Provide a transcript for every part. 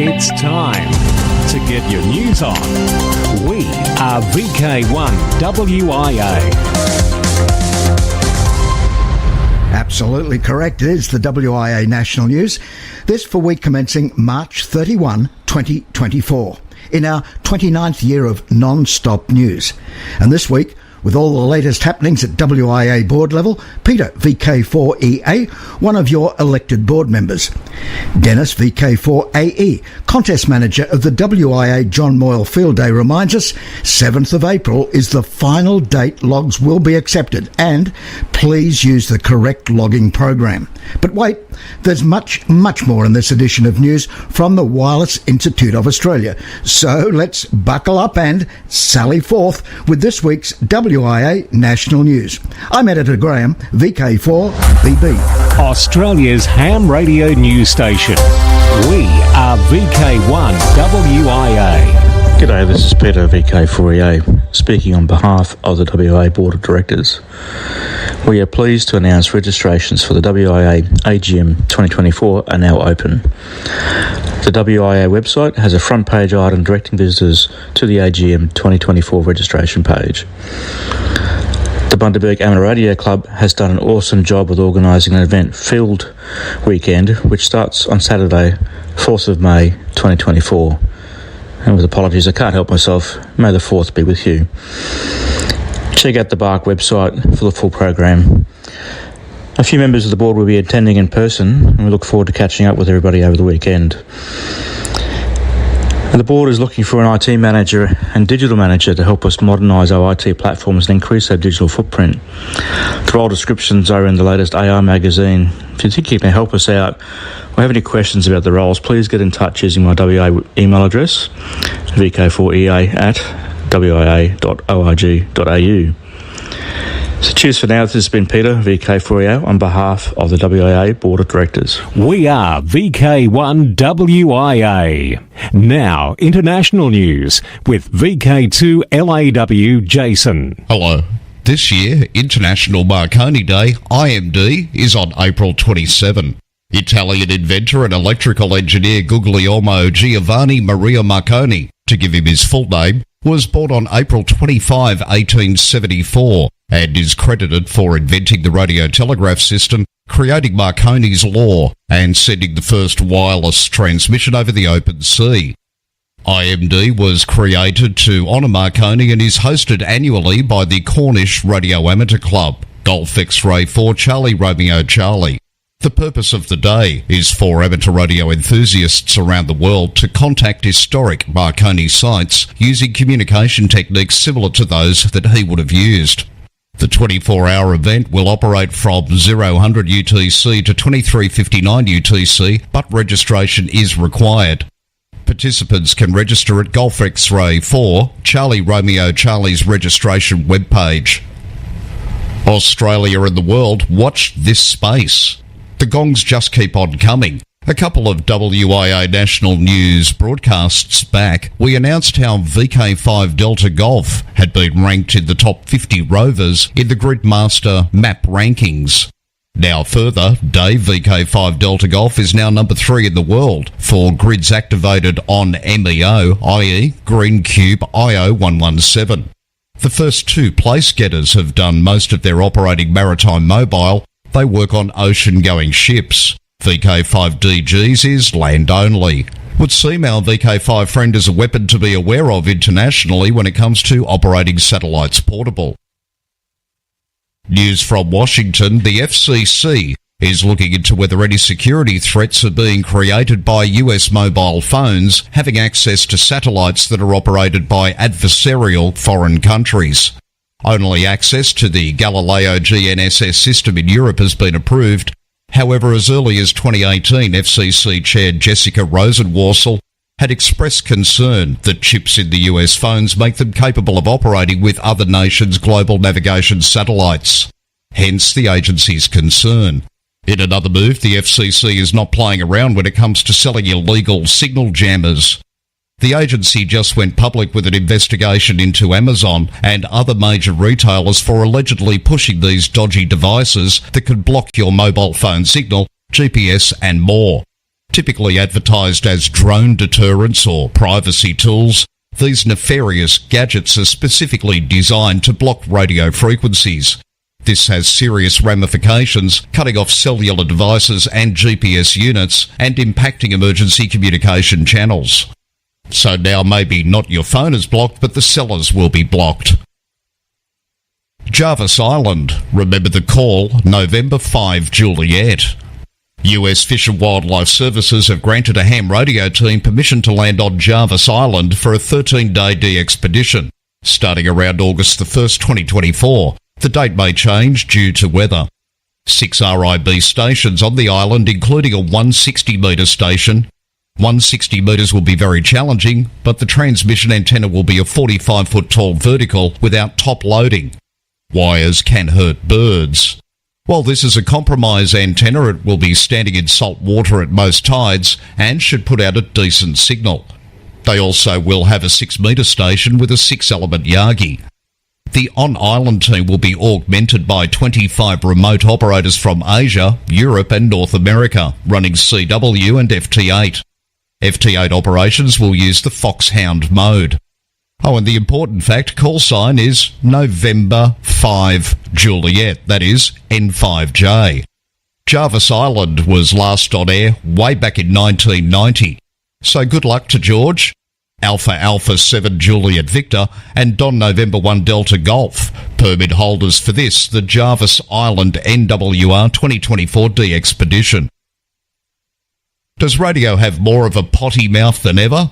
It's time to get your news on. We are VK1WIA. Absolutely correct. It is the WIA National News. This for week commencing March 31, 2024, in our 29th year of non-stop news. And this week, with all the latest happenings at WIA board level, Peter, VK4EA, one of your elected board members. Dennis, VK4AE, contest manager of the WIA John Moyle Field Day, reminds us 7th of April is the final date logs will be accepted, and please use the correct logging program. But wait, there's much more in this edition of news from the Wireless Institute of Australia. So let's buckle up and sally forth with this week's WIA National News. I'm Editor Graham, VK4BB. Australia's ham radio news station. We are VK1WIA. G'day, this is Peter, VK4EA, speaking on behalf of the WIA Board of Directors. We are pleased to announce registrations for the WIA AGM 2024 are now open. The WIA website has a front page item directing visitors to the AGM 2024 registration page. The Bundaberg Amateur Radio Club has done an awesome job with organising an event field weekend which starts on Saturday, 4th of May 2024. And with apologies, I can't help myself. May the 4th be with you. Check out the BARC website for the full program. A few members of the board will be attending in person, and we look forward to catching up with everybody over the weekend. And the board is looking for an IT manager and digital manager to help us modernise our IT platforms and increase our digital footprint. The role descriptions are in the latest AR magazine. If you think you can help us out or have any questions about the roles, please get in touch using my WIA email address, vk4ea@wia.org.au. So cheers for now. This has been Peter, VK4EA, on behalf of the WIA Board of Directors. We are VK1WIA. Now, international news with VK2LAW Jason. Hello. This year, International Marconi Day, IMD, is on April 27. Italian inventor and electrical engineer Guglielmo Giovanni Maria Marconi, to give him his full name, was born on April 25, 1874, and is credited for inventing the radio telegraph system, creating Marconi's law, and sending the first wireless transmission over the open sea. IMD was created to honour Marconi and is hosted annually by the Cornish Radio Amateur Club, Golf X-Ray 4 Charlie Romeo Charlie. The purpose of the day is for amateur radio enthusiasts around the world to contact historic Marconi sites using communication techniques similar to those that he would have used. The 24-hour event will operate from 0000 UTC to 23:59 UTC, but registration is required. Participants can register at Golf X-Ray 4 Charlie Romeo Charlie's registration webpage. Australia and the world, watch this space. The gongs just keep on coming. A couple of WIA National News broadcasts back, we announced how VK5 Delta Golf had been ranked in the top 50 rovers in the Gridmaster map rankings. Now further, Dave VK5 Delta Golf is now number 3 in the world for grids activated on MEO, i.e. Green Cube IO117. The first 2 place getters have done most of their operating maritime mobile. They work on ocean-going ships. VK5DG's is land only. Would seem our VK5 friend is a weapon to be aware of internationally when it comes to operating satellites portable. News from Washington, the FCC is looking into whether any security threats are being created by US mobile phones having access to satellites that are operated by adversarial foreign countries. Only access to the Galileo GNSS system in Europe has been approved. However, as early as 2018, FCC Chair Jessica Rosenworcel had expressed concern that chips in the US phones make them capable of operating with other nations' global navigation satellites. Hence the agency's concern. In another move, the FCC is not playing around when it comes to selling illegal signal jammers. The agency just went public with an investigation into Amazon and other major retailers for allegedly pushing these dodgy devices that could block your mobile phone signal, GPS and more. typically advertised as drone deterrents or privacy tools, these nefarious gadgets are specifically designed to block radio frequencies. This has serious ramifications, cutting off cellular devices and GPS units and impacting emergency communication channels. So now maybe not your phone is blocked, but the sellers will be blocked. Jarvis Island, remember the call, November 5 Juliet. US Fish and Wildlife Services have granted a ham radio team permission to land on Jarvis Island for a 13-day de-expedition, starting around August the 1st, 2024. The date may change due to weather. 6 RIB stations on the island, including a 160-metre station. 160 metres will be very challenging, but the transmission antenna will be a 45-foot tall vertical without top loading. Wires can hurt birds. While this is a compromise antenna, it will be standing in salt water at most tides and should put out a decent signal. They also will have a 6-metre station with a 6-element Yagi. The on-island team will be augmented by 25 remote operators from Asia, Europe and North America, running CW and FT8. FT8 operations will use the Foxhound mode. Oh, and the important fact, call sign is November 5 Juliet, that is N5J. Jarvis Island was last on air way back in 1990. So good luck to George, Alpha Alpha 7 Juliet Victor and Don November 1 Delta Golf, permit holders for this, the Jarvis Island NWR 2024 D-Expedition. Does radio have more of a potty mouth than ever?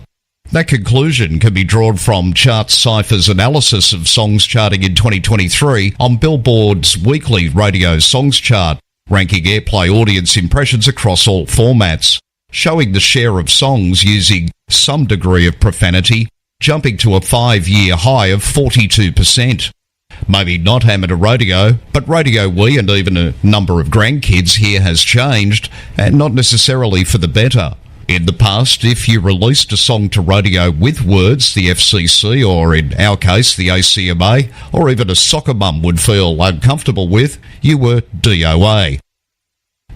That conclusion can be drawn from Chart Cypher's analysis of songs charting in 2023 on Billboard's weekly radio songs chart, ranking airplay audience impressions across all formats, showing the share of songs using some degree of profanity, jumping to a 5-year high of 42%. Maybe not amateur radio, but Radio We and even a number of grandkids here has changed, and not necessarily for the better. In the past, if you released a song to radio with words the FCC, or in our case the ACMA, or even a soccer mum would feel uncomfortable with, you were DOA.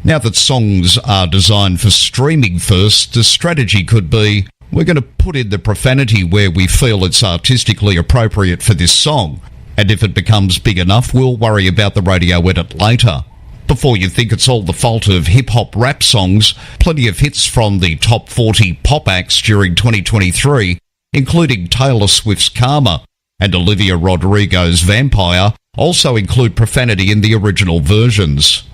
Now that songs are designed for streaming first, the strategy could be, we're going to put in the profanity where we feel it's artistically appropriate for this song, and if it becomes big enough, we'll worry about the radio edit later. Before you think it's all the fault of hip-hop rap songs, plenty of hits from the top 40 pop acts during 2023, including Taylor Swift's Karma and Olivia Rodrigo's Vampire, also include profanity in the original versions.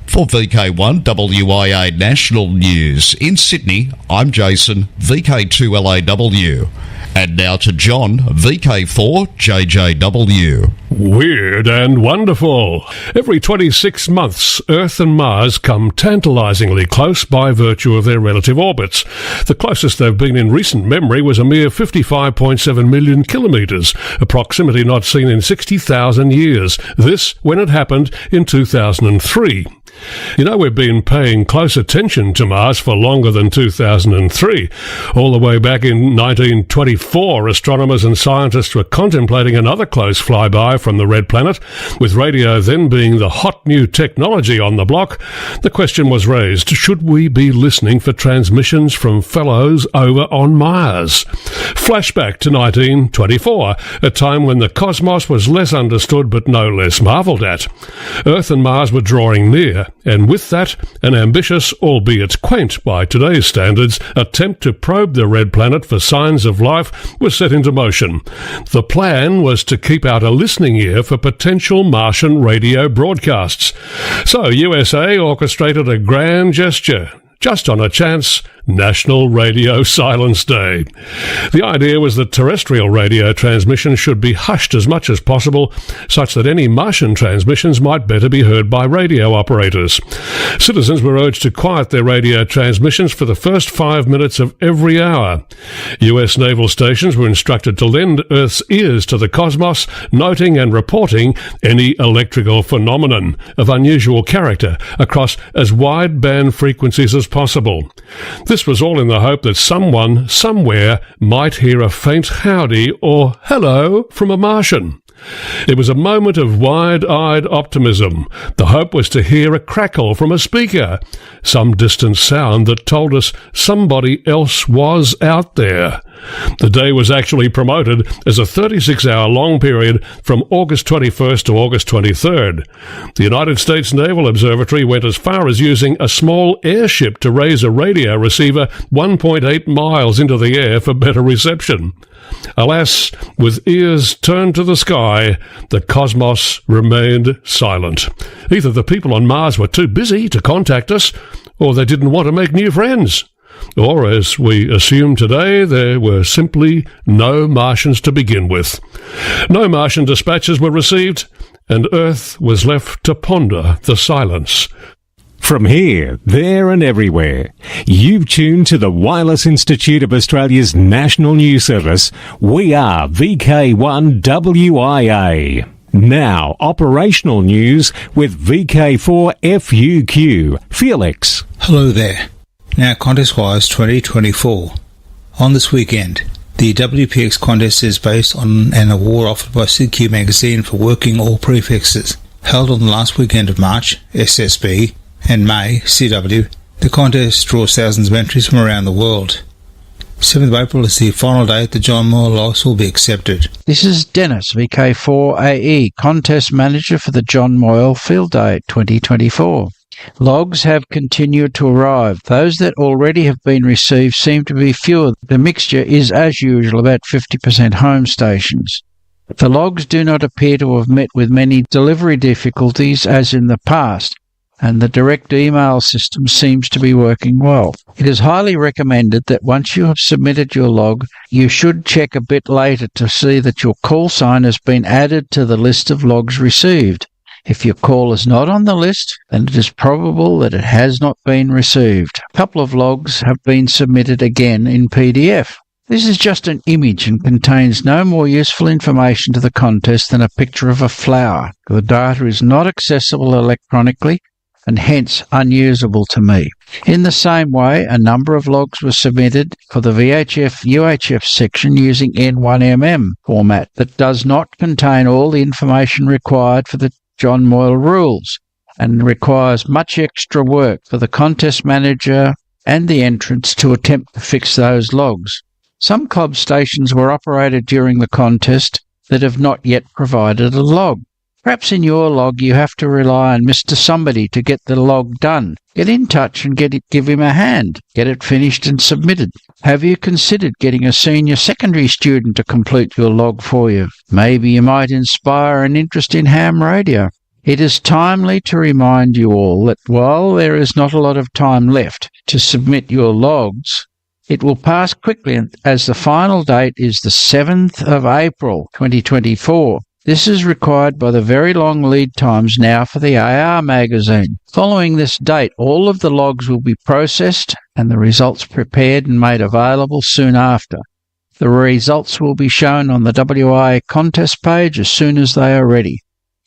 For VK1 WIA National News in Sydney, I'm Jason, VK2LAW. And now to John, VK4JJW. Weird and wonderful. Every 26 months, Earth and Mars come tantalizingly close by virtue of their relative orbits. The closest they've been in recent memory was a mere 55.7 million kilometres, a proximity not seen in 60,000 years. This when it happened in 2003. You know, we've been paying close attention to Mars for longer than 2003. All the way back in 1924, astronomers and scientists were contemplating another close flyby from the red planet. With radio then being the hot new technology on the block, the question was raised, should we be listening for transmissions from fellows over on Mars? Flashback to 1924, a time when the cosmos was less understood but no less marvelled at. Earth and Mars were drawing near, and with that, an ambitious, albeit quaint by today's standards, attempt to probe the red planet for signs of life was set into motion. The plan was to keep out a listening ear for potential Martian radio broadcasts. So USA orchestrated a grand gesture, just on a chance, National Radio Silence Day. The idea was that terrestrial radio transmissions should be hushed as much as possible, such that any Martian transmissions might better be heard by radio operators. Citizens were urged to quiet their radio transmissions for the first 5 minutes of every hour. US naval stations were instructed to lend Earth's ears to the cosmos, noting and reporting any electrical phenomenon of unusual character across as wide band frequencies as possible. This was all in the hope that someone, somewhere, might hear a faint howdy or hello from a Martian. It was a moment of wide-eyed optimism. The hope was to hear a crackle from a speaker, some distant sound that told us somebody else was out there. The day was actually promoted as a 36-hour long period from August 21st to August 23rd. The United States Naval Observatory went as far as using a small airship to raise a radio receiver 1.8 miles into the air for better reception. Alas, with ears turned to the sky, the cosmos remained silent. Either the people on Mars were too busy to contact us, or they didn't want to make new friends. Or, as we assume today, there were simply no Martians to begin with. No Martian dispatches were received, and Earth was left to ponder the silence. From here, there and everywhere, you've tuned to the Wireless Institute of Australia's National News Service. We are VK1WIA. Now, operational news with VK4FUQ. Felix. Hello there. Now, Contest-wise 2024. On this weekend, the WPX contest is based on an award offered by CQ magazine for working all prefixes. Held on the last weekend of March, SSB, and May, CW, the contest draws thousands of entries from around the world. 7th of April is the final date the John Moyle logs will be accepted. This is Dennis, VK4AE, Contest Manager for the John Moyle Field Day 2024. Logs have continued to arrive. Those that already have been received seem to be fewer. The mixture is, as usual, about 50% home stations. The logs do not appear to have met with many delivery difficulties as in the past, and the direct email system seems to be working well. It is highly recommended that once you have submitted your log, you should check a bit later to see that your call sign has been added to the list of logs received. If your call is not on the list, then it is probable that it has not been received. A couple of logs have been submitted again in PDF. This is just an image and contains no more useful information to the contest than a picture of a flower. The data is not accessible electronically and hence unusable to me. In the same way, a number of logs were submitted for the VHF-UHF section using N1MM format that does not contain all the information required for the John Moyle rules and requires much extra work for the contest manager and the entrants to attempt to fix those logs. Some club stations were operated during the contest that have not yet provided a log. Perhaps in your log you have to rely on Mr. Somebody to get the log done. Get in touch and give him a hand. Get it finished and submitted. Have you considered getting a senior secondary student to complete your log for you? Maybe you might inspire an interest in ham radio. It is timely to remind you all that while there is not a lot of time left to submit your logs, it will pass quickly as the final date is the 7th of April 2024. This is required by the very long lead times now for the AR magazine. Following this date, all of the logs will be processed and the results prepared and made available soon after. The results will be shown on the WIA contest page as soon as they are ready.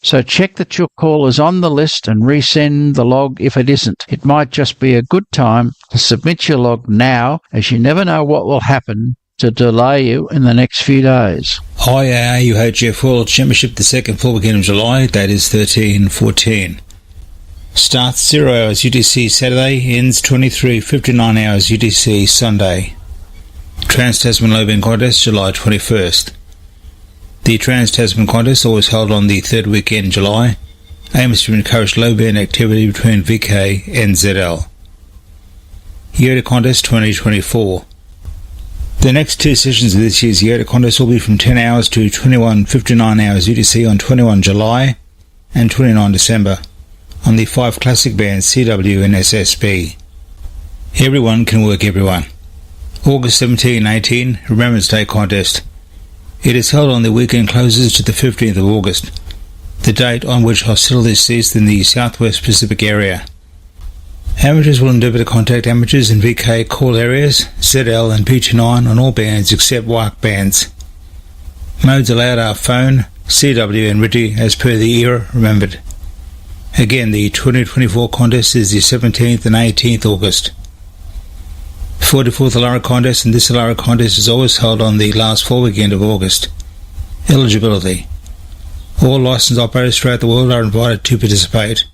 So check that your call is on the list and resend the log if it isn't. It might just be a good time to submit your log now, as you never know what will happen to delay you in the next few days. IAA UHF World Championship, the second full weekend of July, that is 13-14. Starts 0 hours UTC Saturday, ends 23:59 hours UTC Sunday. Trans-Tasman Low Band Contest, July 21st. The Trans-Tasman Contest, always held on the third weekend in July, aims to encourage low band activity between VK and ZL. Yoda Contest 2024. The next two sessions of this year's Yoda Contest will be from 10 hours to 21:59 hours UTC on 21 July and 29 December on the 5 classic bands CW and SSB. Everyone can work everyone. August 17-18 Remembrance Day Contest. It is held on the weekend closes to the 15th of August, the date on which hostilities ceased in the Southwest Pacific area. Amateurs will endeavour to contact amateurs in VK call areas, ZL and P29 on all bands except WARC bands. Modes allowed are phone, CW and RTTY as per the era remembered. Again, the 2024 contest is the 17th and 18th August. 44th Alara Contest, and this Alara Contest is always held on the last full weekend of August. Eligibility. All licensed operators throughout the world are invited to participate.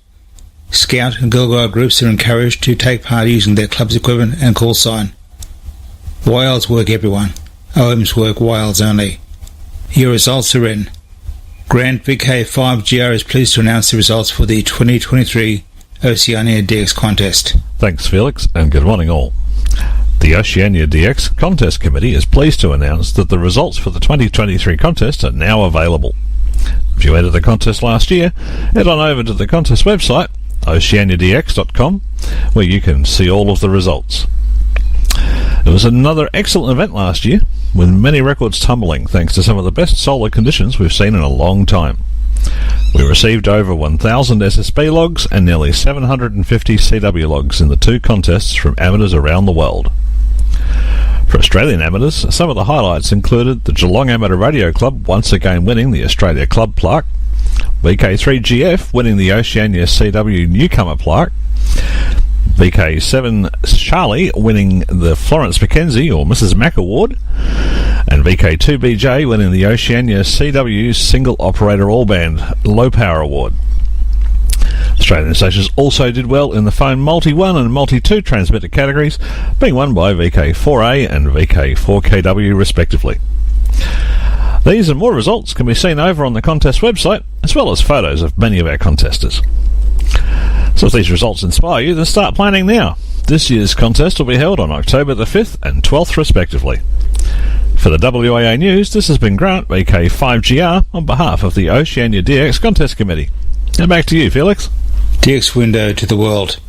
Scout and Girl Guide groups are encouraged to take part using their club's equipment and call sign. Wilds work everyone. OMs work wilds only. Your results are in. Grant VK5GR is pleased to announce the results for the 2023 Oceania DX contest. Thanks, Felix, and good morning all. The Oceania DX Contest Committee is pleased to announce that the results for the 2023 contest are now available. If you entered the contest last year, head on over to the contest website, oceaniadx.com, where you can see all of the results. It was another excellent event last year, with many records tumbling thanks to some of the best solar conditions we've seen in a long time. We received over 1,000 SSB logs and nearly 750 CW logs in the two contests from amateurs around the world. For Australian amateurs, some of the highlights included the Geelong Amateur Radio Club once again winning the Australia Club Plaque, VK3GF winning the Oceania CW Newcomer Plaque, VK7 Charlie winning the Florence Mackenzie or Mrs. Mac Award, and VK2BJ winning the Oceania CW Single Operator All Band Low Power Award. Australian stations also did well in the phone Multi-1 and Multi-2 transmitter categories, being won by VK4A and VK4KW respectively. These and more results can be seen over on the contest website, as well as photos of many of our contesters. So if these results inspire you, then start planning now. This year's contest will be held on October the 5th and 12th respectively. For the WAA News, this has been Grant VK5GR on behalf of the Oceania DX Contest Committee. Now back to you, Felix. DX window to the world.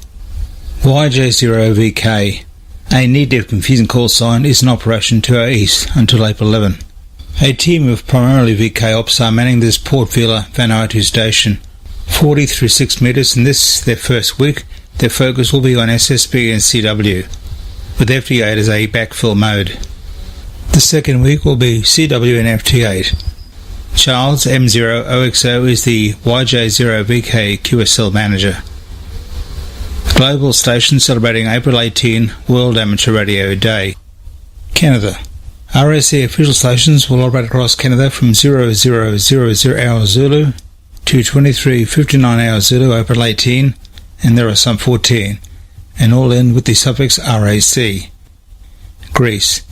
YJ0VK. A near-dev confusing call sign is in operation to our east until April 11. A team of primarily VK ops are manning this Port Vila Vanuatu station. 40 through 6 metres in this, their first week, their focus will be on SSB and CW, with FT8 as a backfill mode. The second week will be CW and FT8. Charles M0OXO is the YJ0VK QSL manager. Global station celebrating April 18 World Amateur Radio Day. Canada. RSC official stations will operate across Canada from 0000 hours Zulu to 23:59 hours Zulu April 18, and there are some 14, and all in with the suffix RAC. Greece.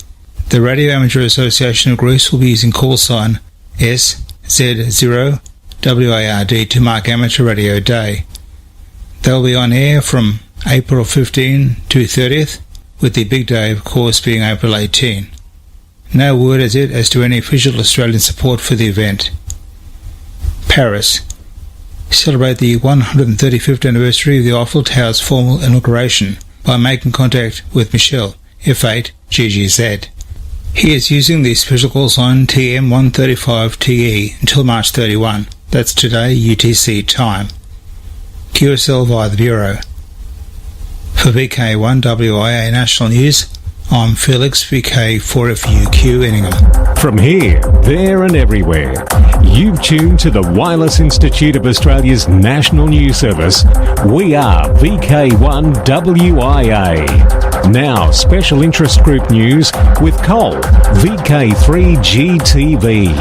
The Radio Amateur Association of Greece will be using call sign SZ0WARD to mark Amateur Radio Day. They will be on air from April 15 to 30th, with the big day of course being April 18. No word as yet as to any official Australian support for the event. Paris. Celebrate the 135th anniversary of the Eiffel Tower's formal inauguration by making contact with Michel, F8 GGZ. He is using the special call sign TM135TE until March 31. That's today UTC time. QSL via the Bureau. For VK1WIA National News, I'm Felix VK4FUQ Inningham. From here, there and everywhere, you've tuned to the Wireless Institute of Australia's National News Service. We are VK1WIA. Now, special interest group news with Cole, VK3GTV.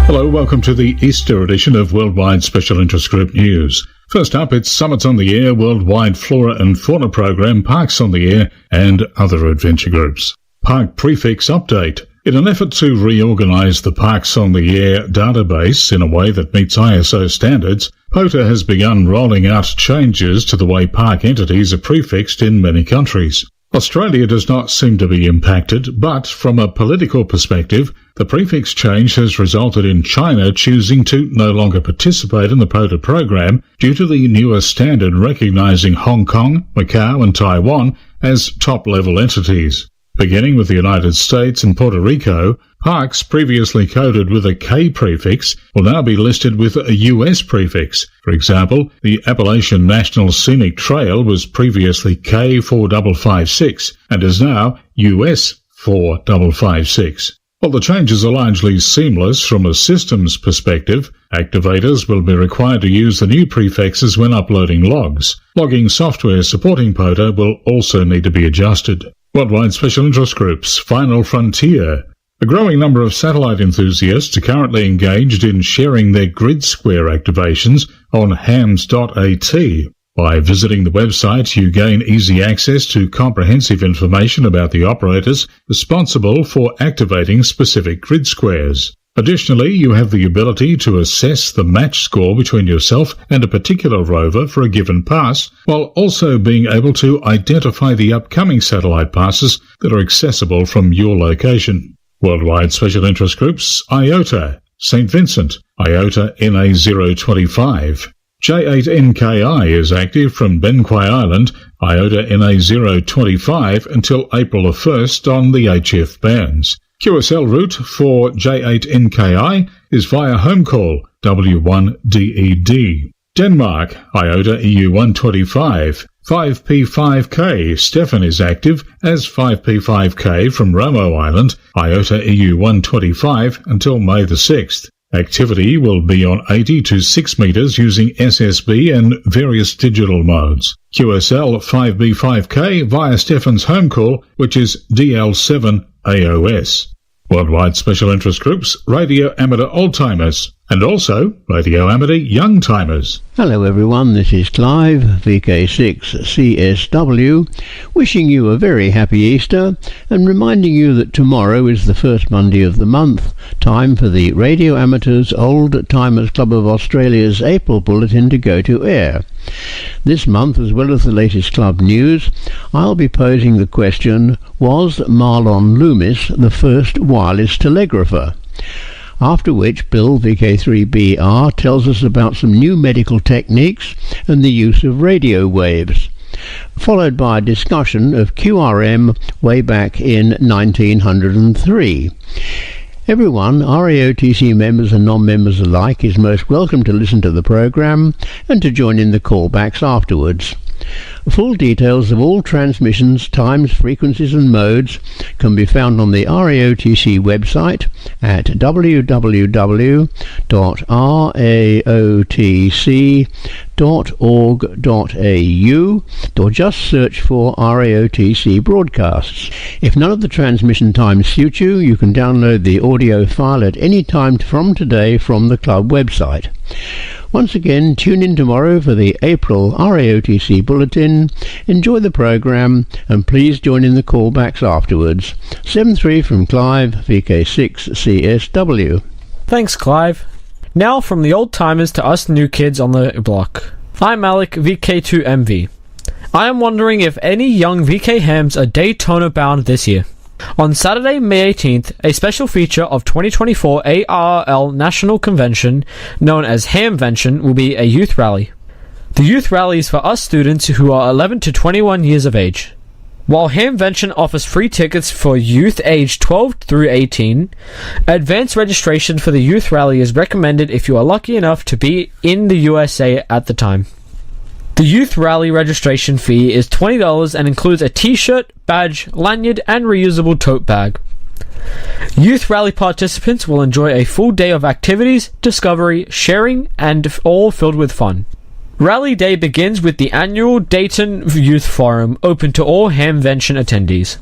Hello, welcome to the Easter edition of Worldwide Special Interest Group News. First up, it's Summits on the Air, Worldwide Flora and Fauna Program, Parks on the Air, and other adventure groups. Park Prefix Update. In an effort to reorganise the Parks on the Air database in a way that meets ISO standards, POTA has begun rolling out changes to the way park entities are prefixed in many countries. Australia does not seem to be impacted, but from a political perspective, the prefix change has resulted in China choosing to no longer participate in the POTA program due to the newer standard recognising Hong Kong, Macau and Taiwan as top-level entities. Beginning with the United States and Puerto Rico, parks previously coded with a K prefix will now be listed with a US prefix. For example, the Appalachian National Scenic Trail was previously K4556 and is now US 4556. While the changes are largely seamless from a systems perspective, activators will be required to use the new prefixes when uploading logs. Logging software supporting POTA will also need to be adjusted. Worldwide Special Interest Groups, Final Frontier. A growing number of satellite enthusiasts are currently engaged in sharing their grid square activations on hams.at. By visiting the website, you gain easy access to comprehensive information about the operators responsible for activating specific grid squares. Additionally, you have the ability to assess the match score between yourself and a particular rover for a given pass, while also being able to identify the upcoming satellite passes that are accessible from your location. Worldwide Special Interest Groups, IOTA, St. Vincent, IOTA NA025. J8NKI is active from Benquay Island, IOTA NA025 until April the 1st on the HF bands. QSL route for J8NKI is via home call W1DED. Denmark, IOTA EU125. 5P5K, Stefan is active as 5P5K from Romo Island, IOTA EU125 until May the 6th. Activity will be on 80 to 6 metres using SSB and various digital modes. QSL 5B5K via Stefan's home call, which is DL7 AOS. Worldwide Special Interest Groups, Radio Amateur Oldtimers, and also Radio Amateur Youngtimers. Hello everyone, this is Clive, VK6CSW, wishing you a very happy Easter and reminding you that tomorrow is the first Monday of the month, time for the Radio Amateurs Old Timers Club of Australia's April Bulletin to go to air. This month, as well as the latest club news, I'll be posing the question, was Marlon Loomis the first wireless telegrapher? After which Bill, VK3BR, tells us about some new medical techniques and the use of radio waves, followed by a discussion of QRM way back in 1903. Everyone, RAOTC members and non-members alike, is most welcome to listen to the programme and to join in the callbacks afterwards. Full details of all transmissions, times, frequencies and modes can be found on the RAOTC website at www.raotc.org.au or just search for RAOTC broadcasts. If none of the transmission times suit you, you can download the audio file at any time from today from the club website. Once again, tune in tomorrow for the April RAOTC Bulletin. Enjoy the programme and please join in the callbacks afterwards. 7-3 from Clive, VK6CSW. Thanks, Clive. Now from the old timers to us new kids on the block. I'm Alec, VK2MV. I am wondering if any young VK hams are Daytona bound this year. On Saturday, May 18th, a special feature of 2024 ARRL National Convention, known as Hamvention, will be a youth rally. The youth rally is for us students who are 11 to 21 years of age. While Hamvention offers free tickets for youth aged 12 through 18, advanced registration for the youth rally is recommended if you are lucky enough to be in the USA at the time. The youth rally registration fee is $20 and includes a t-shirt, badge, lanyard, and reusable tote bag. Youth rally participants will enjoy a full day of activities, discovery, sharing, and all filled with fun. Rally Day begins with the annual Dayton Youth Forum, open to all Hamvention attendees.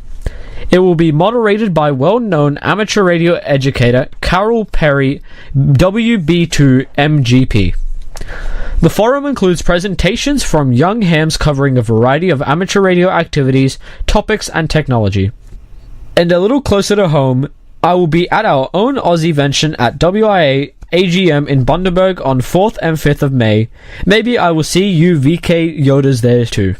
It will be moderated by well-known amateur radio educator Carol Perry, WB2MGP. The forum includes presentations from young hams covering a variety of amateur radio activities, topics, and technology. And a little closer to home, I will be at our own Aussievention at WIA AGM in Bundaberg on 4th and 5th of May. Maybe I will see you VK Yodas there too.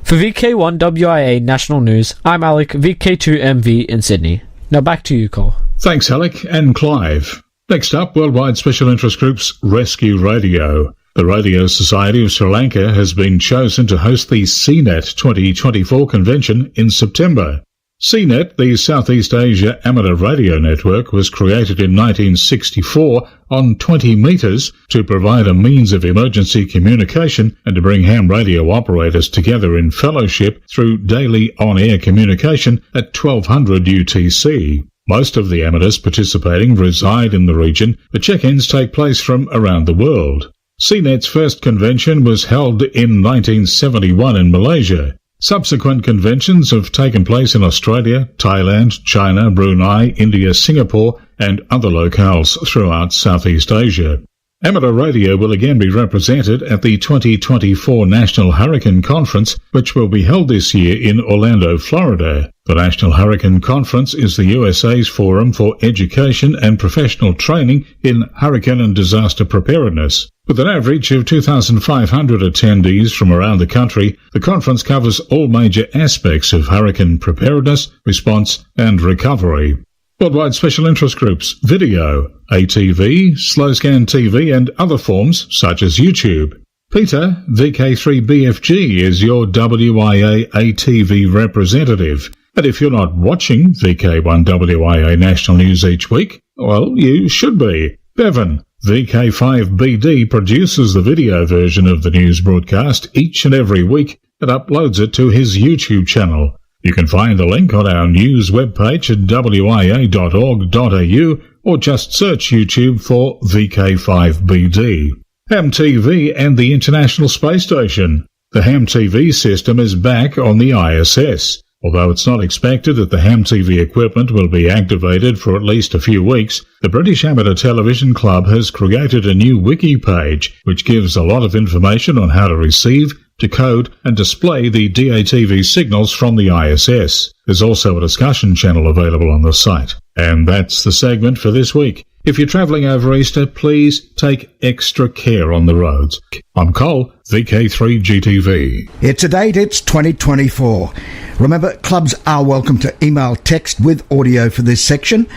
For VK1 WIA National News, I'm Alec, VK2MV in Sydney. Now back to you, Cole. Thanks, Alec and Clive. Next up, Worldwide Special Interest Group's Rescue Radio. The Radio Society of Sri Lanka has been chosen to host the CNET 2024 convention in September. CNET, the Southeast Asia Amateur Radio Network, was created in 1964 on 20 metres to provide a means of emergency communication and to bring ham radio operators together in fellowship through daily on-air communication at 1200 UTC. Most of the amateurs participating reside in the region, but check-ins take place from around the world. CNET's first convention was held in 1971 in Malaysia. Subsequent conventions have taken place in Australia, Thailand, China, Brunei, India, Singapore and other locales throughout Southeast Asia. Amateur radio will again be represented at the 2024 National Hurricane Conference, which will be held this year in Orlando, Florida. The National Hurricane Conference is the USA's forum for education and professional training in hurricane and disaster preparedness. With an average of 2,500 attendees from around the country, the conference covers all major aspects of hurricane preparedness, response and recovery. Worldwide special interest groups, video, ATV, slow scan TV and other forms such as YouTube. Peter, VK3BFG is your WIA ATV representative. And if you're not watching VK1WIA National News each week, well, you should be. Bevan, VK5BD produces the video version of the news broadcast each and every week and uploads it to his YouTube channel. You can find the link on our news webpage at wia.org.au or just search YouTube for VK5BD. Ham TV and the International Space Station. The Ham TV system is back on the ISS. Although it's not expected that the Ham TV equipment will be activated for at least a few weeks, the British Amateur Television Club has created a new wiki page which gives a lot of information on how to receive, decode and display the DATV signals from the ISS. There's also a discussion channel available on the site. And that's the segment for this week. If you're travelling over Easter, please take extra care on the roads. I'm Cole, VK3GTV. It's a date, it's 2024. Remember, clubs are welcome to email text with audio for this section.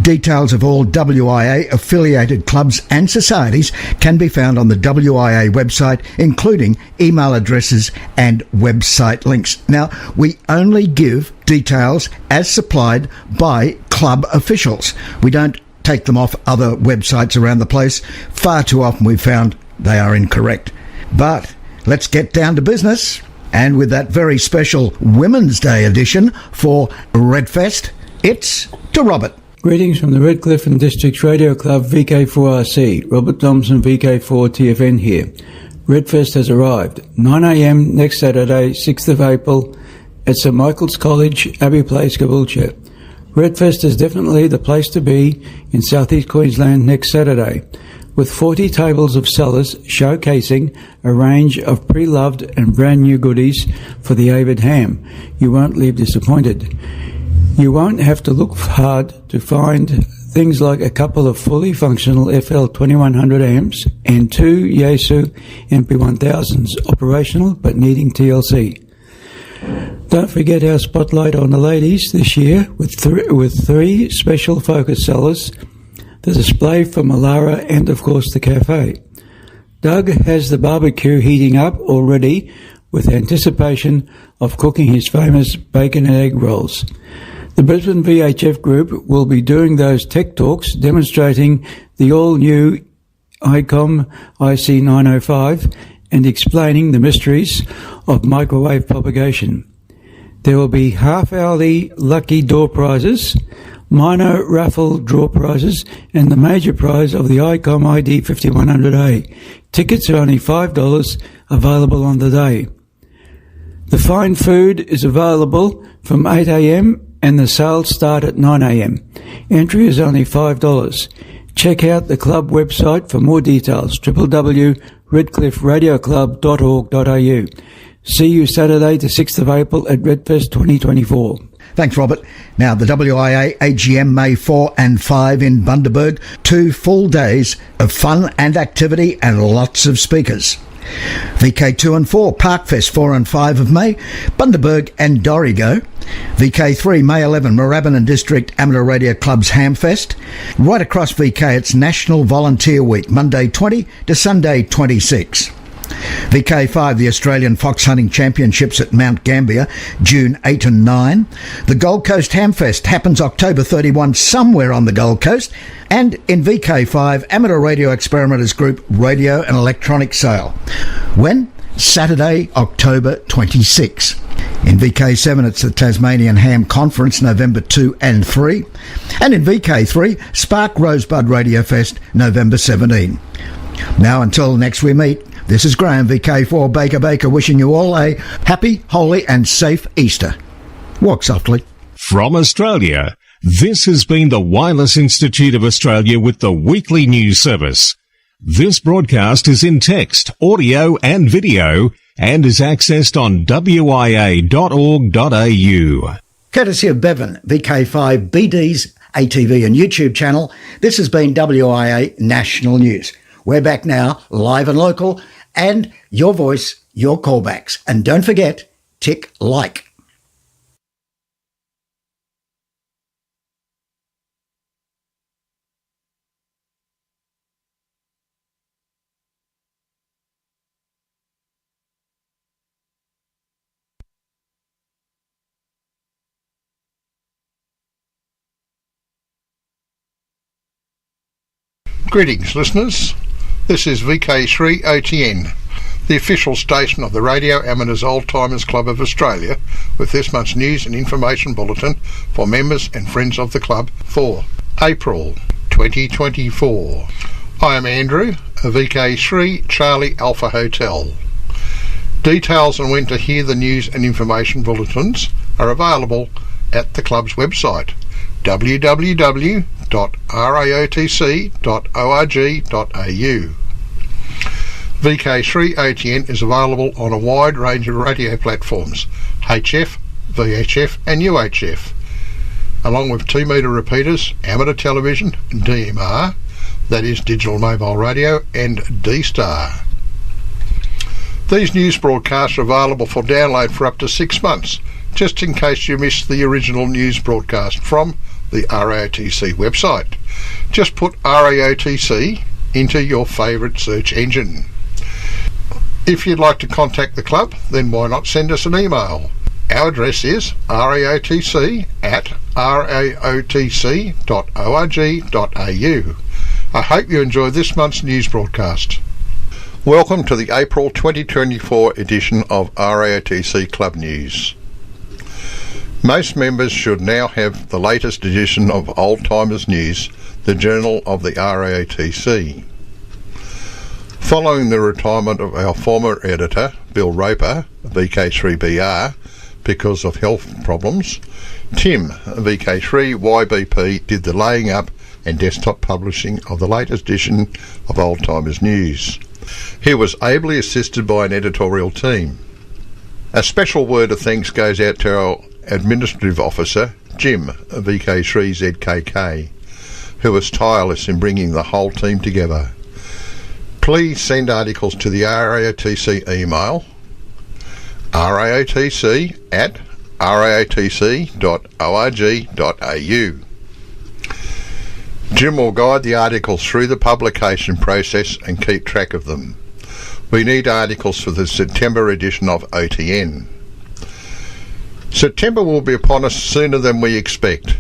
Details of all WIA affiliated clubs and societies can be found on the WIA website, including email addresses and website links. Now, we only give details as supplied by club officials. We don't take them off other websites around the place. Far too often we've found they are incorrect. But let's get down to business. And with that very special Women's Day edition for Redfest, it's to Robert. Greetings from the Redcliffe and Districts Radio Club VK4RC. Robert Thompson, VK4TFN here. Redfest has arrived. 9 a.m. next Saturday, 6th of April, at St Michael's College, Abbey Place, Caboolture. Redfest is definitely the place to be in southeast Queensland next Saturday, with 40 tables of sellers showcasing a range of pre-loved and brand new goodies for the avid ham. You won't leave disappointed. You won't have to look hard to find things like a couple of fully functional FL 2100 amps and 2 Yaesu MP1000s operational but needing TLC. Don't forget our spotlight on the ladies this year with three special focus sellers, the display for Malara and of course the cafe. Doug has the barbecue heating up already with anticipation of cooking his famous bacon and egg rolls. The Brisbane VHF group will be doing those tech talks demonstrating the all-new ICOM IC905 and explaining the mysteries of microwave propagation. There will be half-hourly lucky door prizes, minor raffle draw prizes, and the major prize of the ICOM ID 5100A. Tickets are only $5, available on the day. The fine food is available from 8 a.m. and the sales start at 9 a.m. Entry is only $5. Check out the club website for more details, www.redcliffradioclub.org.au. See you Saturday, the 6th of April at Redfest 2024. Thanks, Robert. Now, the WIA AGM May 4 and 5 in Bundaberg. 2 full days of fun and activity and lots of speakers. VK2 and 4, Parkfest 4 and 5 of May, Bundaberg and Dorrigo. VK3, May 11, Moorabbin District Amateur Radio Club's Hamfest. Right across VK, it's National Volunteer Week, Monday 20 to Sunday 26. VK5, the Australian Fox Hunting Championships at Mount Gambier, June 8 and 9. The Gold Coast Hamfest happens October 31 somewhere on the Gold Coast. And in VK5, Amateur Radio Experimenters Group Radio and Electronic Sale. When? Saturday, October 26. In VK7, it's the Tasmanian Ham Conference, November 2 and 3. And in VK3, Spark Rosebud Radio Fest, November 17. Now, until next we meet, This is Graham, VK4 Baker, wishing you all a happy, holy and safe Easter. Walk softly. From Australia, this has been the Wireless Institute of Australia with the weekly news service. This broadcast is in text, audio and video and is accessed on wia.org.au. Courtesy of Bevan, VK5 BD's ATV and YouTube channel, this has been WIA National News. We're back now, live and local, and your voice, your callbacks. And don't forget, tick like. Greetings, listeners. This is VK3OTN, the official station of the Radio Amateurs Old Timers Club of Australia, with this month's news and information bulletin for members and friends of the club for April 2024. I am Andrew, a VK3 Charlie Alpha Hotel. Details on when to hear the news and information bulletins are available at the club's website, www.raotc.org.au. VK3OTN is available on a wide range of radio platforms, HF, VHF and UHF, along with 2-metre repeaters, amateur television, DMR, that is digital mobile radio, and D-Star. These news broadcasts are available for download for up to 6 months, just in case you missed the original news broadcast from the RAOTC website. Just put RAOTC into your favourite search engine. If you'd like to contact the club, then why not send us an email? Our address is raotc@raotc.org.au. I hope you enjoyed this month's news broadcast. Welcome to the April 2024 edition of RAOTC Club News. Most members should now have the latest edition of Old Timers News, the journal of the RAOTC. Following the retirement of our former editor, Bill Roper, VK3BR, because of health problems, Tim, VK3YBP, did the laying up and desktop publishing of the latest edition of Old Timers News. He was ably assisted by an editorial team. A special word of thanks goes out to our Administrative Officer, Jim, VK3ZKK, who was tireless in bringing the whole team together. Please send articles to the RAOTC email, raotc@raotc.org.au. Jim will guide the articles through the publication process and keep track of them. We need articles for the September edition of OTN. September will be upon us sooner than we expect.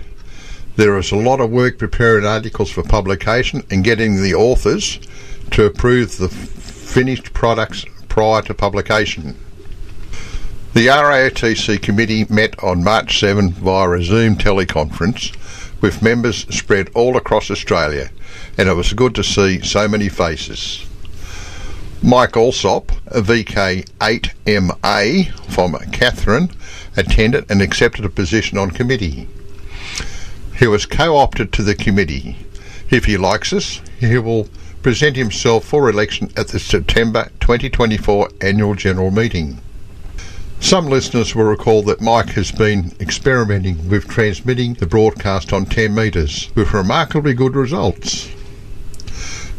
There is a lot of work preparing articles for publication and getting the authors to approve the finished products prior to publication. The RAOTC committee met on March 7 via a Zoom teleconference with members spread all across Australia, and it was good to see so many faces. Mike Alsop, a VK8MA from Catherine, attended and accepted a position on committee. He was co-opted to the committee. If he likes us, he will present himself for election at the September 2024 Annual General Meeting. Some listeners will recall that Mike has been experimenting with transmitting the broadcast on 10 metres with remarkably good results.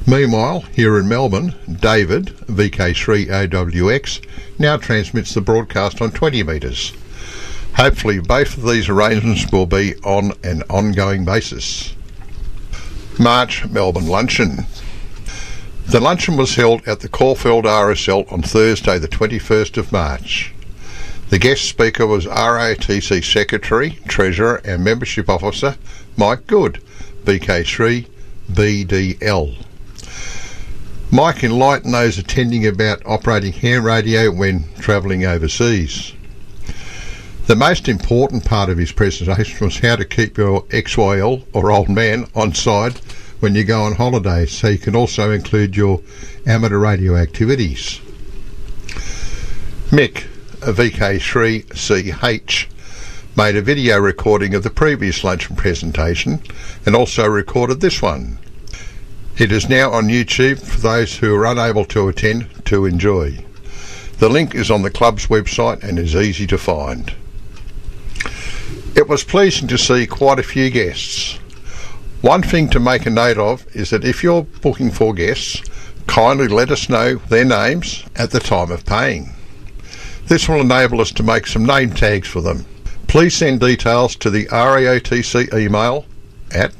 Meanwhile, here in Melbourne, David, VK3AWX, now transmits the broadcast on 20 metres. Hopefully both of these arrangements will be on an ongoing basis. March Melbourne Luncheon. The luncheon was held at the Caulfield RSL on Thursday the 21st of March. The guest speaker was RAOTC Secretary, Treasurer and Membership Officer Mike Good, VK3BDL. Mike enlightened those attending about operating ham radio when travelling overseas. The most important part of his presentation was how to keep your XYL or old man on side when you go on holiday, so you can also include your amateur radio activities. Mick, a VK3CH, made a video recording of the previous luncheon presentation and also recorded this one. It is now on YouTube for those who are unable to attend to enjoy. The link is on the club's website and is easy to find. It was pleasing to see quite a few guests. One thing to make a note of is that if you're booking for guests, kindly let us know their names at the time of paying. This will enable us to make some name tags for them. Please send details to the RAOTC email at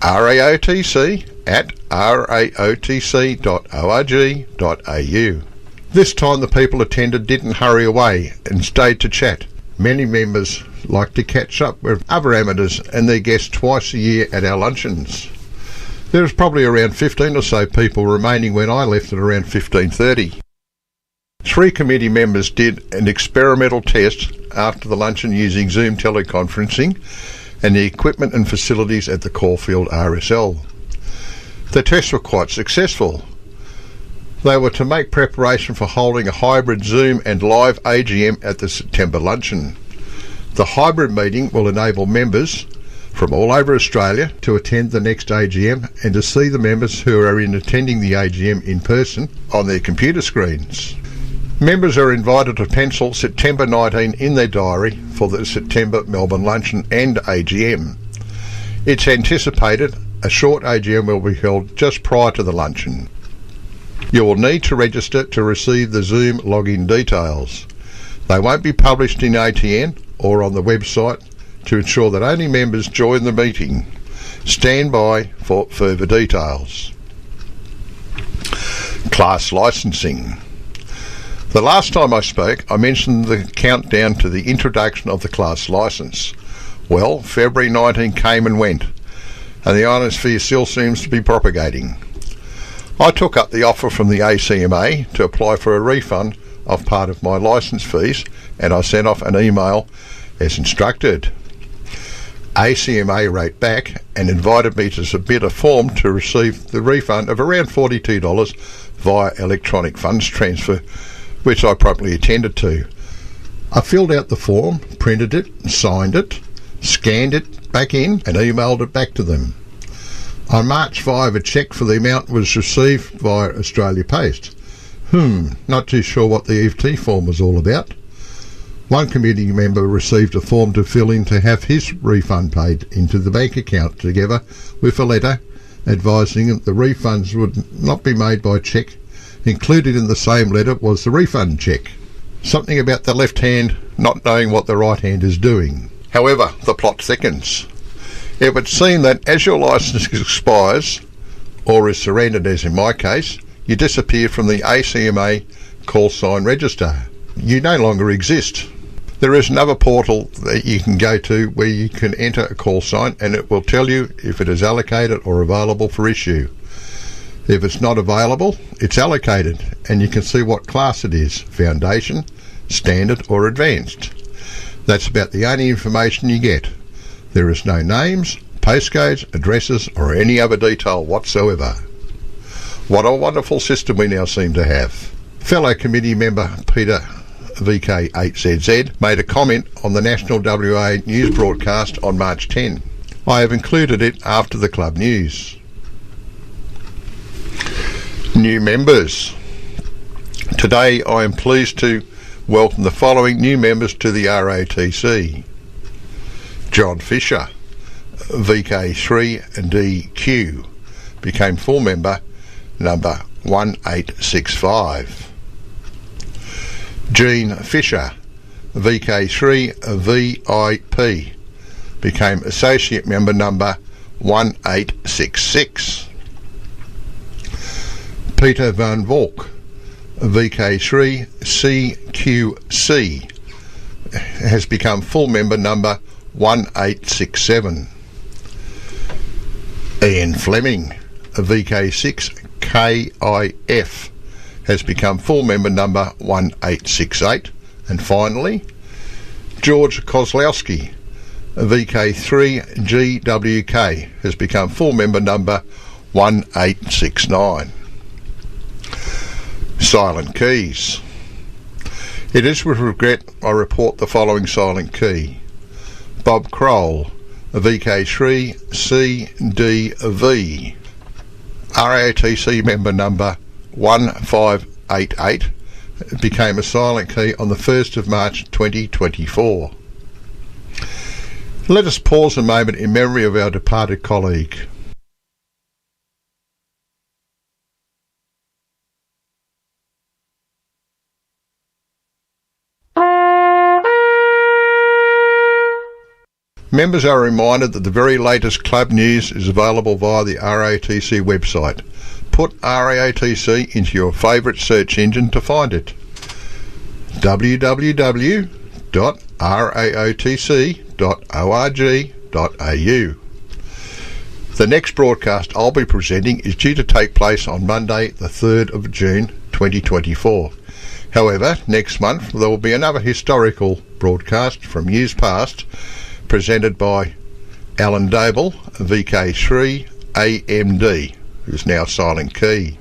raotc@raotc.org.au. This time the people attended didn't hurry away and stayed to chat. Many members like to catch up with other amateurs and their guests twice a year at our luncheons. There was probably around 15 or so people remaining when I left at around 15:30. 3 committee members did an experimental test after the luncheon using Zoom teleconferencing and the equipment and facilities at the Caulfield RSL. The tests were quite successful. They were to make preparation for holding a hybrid Zoom and live AGM at the September luncheon. The hybrid meeting will enable members from all over Australia to attend the next AGM and to see the members who are attending the AGM in person on their computer screens. Members are invited to pencil September 19 in their diary for the September Melbourne luncheon and AGM. It's anticipated a short AGM will be held just prior to the luncheon. You will need to register to receive the Zoom login details. They won't be published in ATN or on the website to ensure that only members join the meeting. Stand by for further details. Class licensing. The last time I spoke, I mentioned the countdown to the introduction of the class licence. Well, February 19 came and went, and the ionosphere still seems to be propagating. I took up the offer from the ACMA to apply for a refund of part of my licence fees, and I sent off an email as instructed. ACMA wrote back and invited me to submit a form to receive the refund of around $42 via electronic funds transfer, which I promptly attended to. I filled out the form, printed it, signed it, scanned it back in and emailed it back to them. On March 5, a cheque for the amount was received via Australia Post. Not too sure what the EFT form was all about. One committee member received a form to fill in to have his refund paid into the bank account, together with a letter advising that the refunds would not be made by cheque. Included in the same letter was the refund cheque. Something about the left hand not knowing what the right hand is doing. However, the plot thickens. It would seem that as your licence expires, or is surrendered as in my case, you disappear from the ACMA call sign register. You no longer exist. There is another portal that you can go to where you can enter a call sign and it will tell you if it is allocated or available for issue. If it's not available, it's allocated and you can see what class it is, foundation, standard or advanced. That's about the only information you get. There is no names, postcodes, addresses or any other detail whatsoever. What a wonderful system we now seem to have. Fellow committee member Peter VK8ZZ made a comment on the National WA news broadcast on March 10. I have included it after the club news. New members. Today I am pleased to welcome the following new members to the ROTC. John Fisher, VK3DQ, became full member number 1865. Jean Fisher, VK3VIP, became associate member number 1866. Peter van Volk, VK3CQC, has become full member number 1867. Ian Fleming, VK6KIF, has become full member number 1868. And finally, George Kozlowski, VK3GWK, has become full member number 1869. Silent keys. It is with regret I report the following silent key. Bob Kroll, VK3CDV, RATC member number 1588, became a silent key on the 1st of March 2024. Let us pause a moment in memory of our departed colleague. Members are reminded that the very latest club news is available via the RATC website. Put RATC into your favourite search engine to find it. www.raotc.org.au. The next broadcast I'll be presenting is due to take place on Monday the 3rd of June 2024. However, next month there will be another historical broadcast from years past, presented by Alan Dable, VK3AMD, who's now silent key.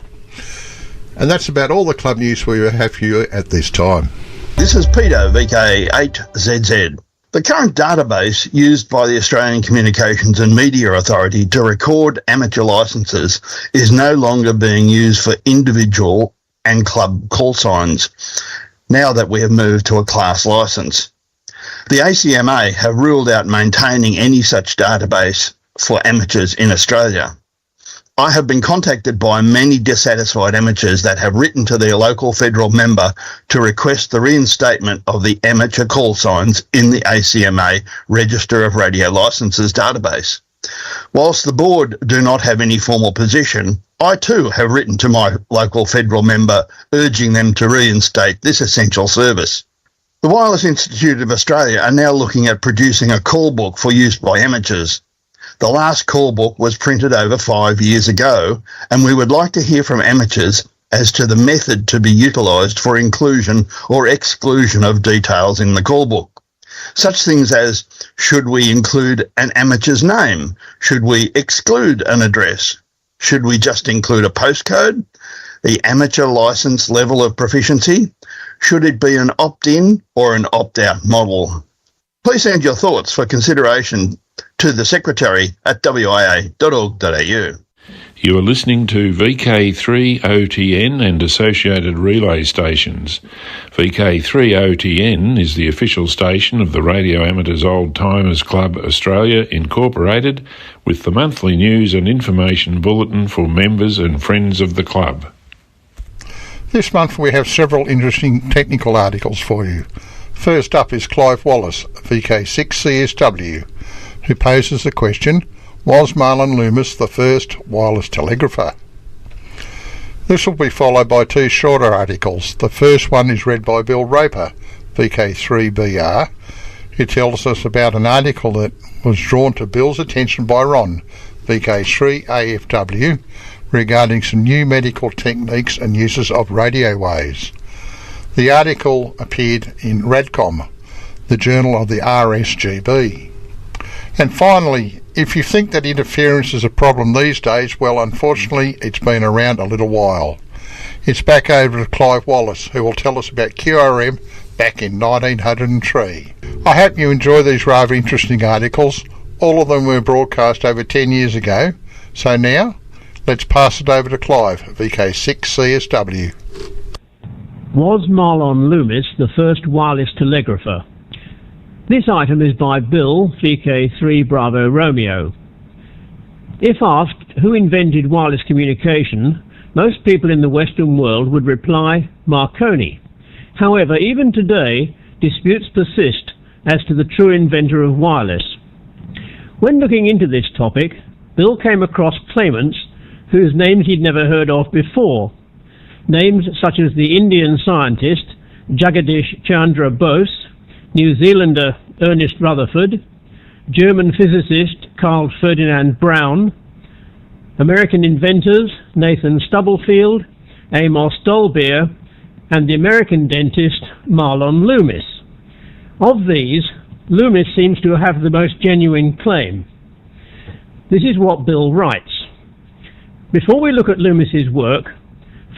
And that's about all the club news we have for you at this time. This is Peter, VK8ZZ. The current database used by the Australian Communications and Media Authority to record amateur licences is no longer being used for individual and club call signs, now that we have moved to a class licence. The ACMA have ruled out maintaining any such database for amateurs in Australia. I have been contacted by many dissatisfied amateurs that have written to their local federal member to request the reinstatement of the amateur call signs in the ACMA Register of Radio Licences database. Whilst the board do not have any formal position, I too have written to my local federal member urging them to reinstate this essential service. The Wireless Institute of Australia are now looking at producing a call book for use by amateurs. The last call book was printed over 5 years ago, and we would like to hear from amateurs as to the method to be utilised for inclusion or exclusion of details in the call book. Such things as, should we include an amateur's name? Should we exclude an address? Should we just include a postcode? The amateur licence level of proficiency? Should it be an opt-in or an opt-out model? Please send your thoughts for consideration to the Secretary at wia.org.au. You are listening to VK3OTN and associated relay stations. VK3OTN is the official station of the Radio Amateurs Old Timers Club Australia Incorporated, with the monthly news and information bulletin for members and friends of the club. This month we have several interesting technical articles for you. First up is Clive Wallace, VK6CSW, who poses the question, was Marlon Loomis the first wireless telegrapher? This will be followed by two shorter articles. The first one is read by Bill Roper, VK3BR, who tells us about an article that was drawn to Bill's attention by Ron, VK3AFW, regarding some new medical techniques and uses of radio waves. The article appeared in Radcom, the journal of the RSGB. And finally, if you think that interference is a problem these days, well, unfortunately, it's been around a little while. It's back over to Clive Wallace, who will tell us about QRM back in 1903. I hope you enjoy these rather interesting articles. All of them were broadcast over 10 years ago. So now, let's pass it over to Clive, VK6CSW. Was Marlon Loomis the first wireless telegrapher? This item is by Bill, VK3 Bravo Romeo. If asked who invented wireless communication, most people in the Western world would reply Marconi. However, even today, disputes persist as to the true inventor of wireless. When looking into this topic, Bill came across claimants whose names he'd never heard of before. Names such as the Indian scientist Jagadish Chandra Bose, New Zealander Ernest Rutherford, German physicist Carl Ferdinand Braun, American inventors Nathan Stubblefield, Amos Dolbear, and the American dentist Marlon Loomis. Of these, Loomis seems to have the most genuine claim. This is what Bill writes. Before we look at Loomis's work,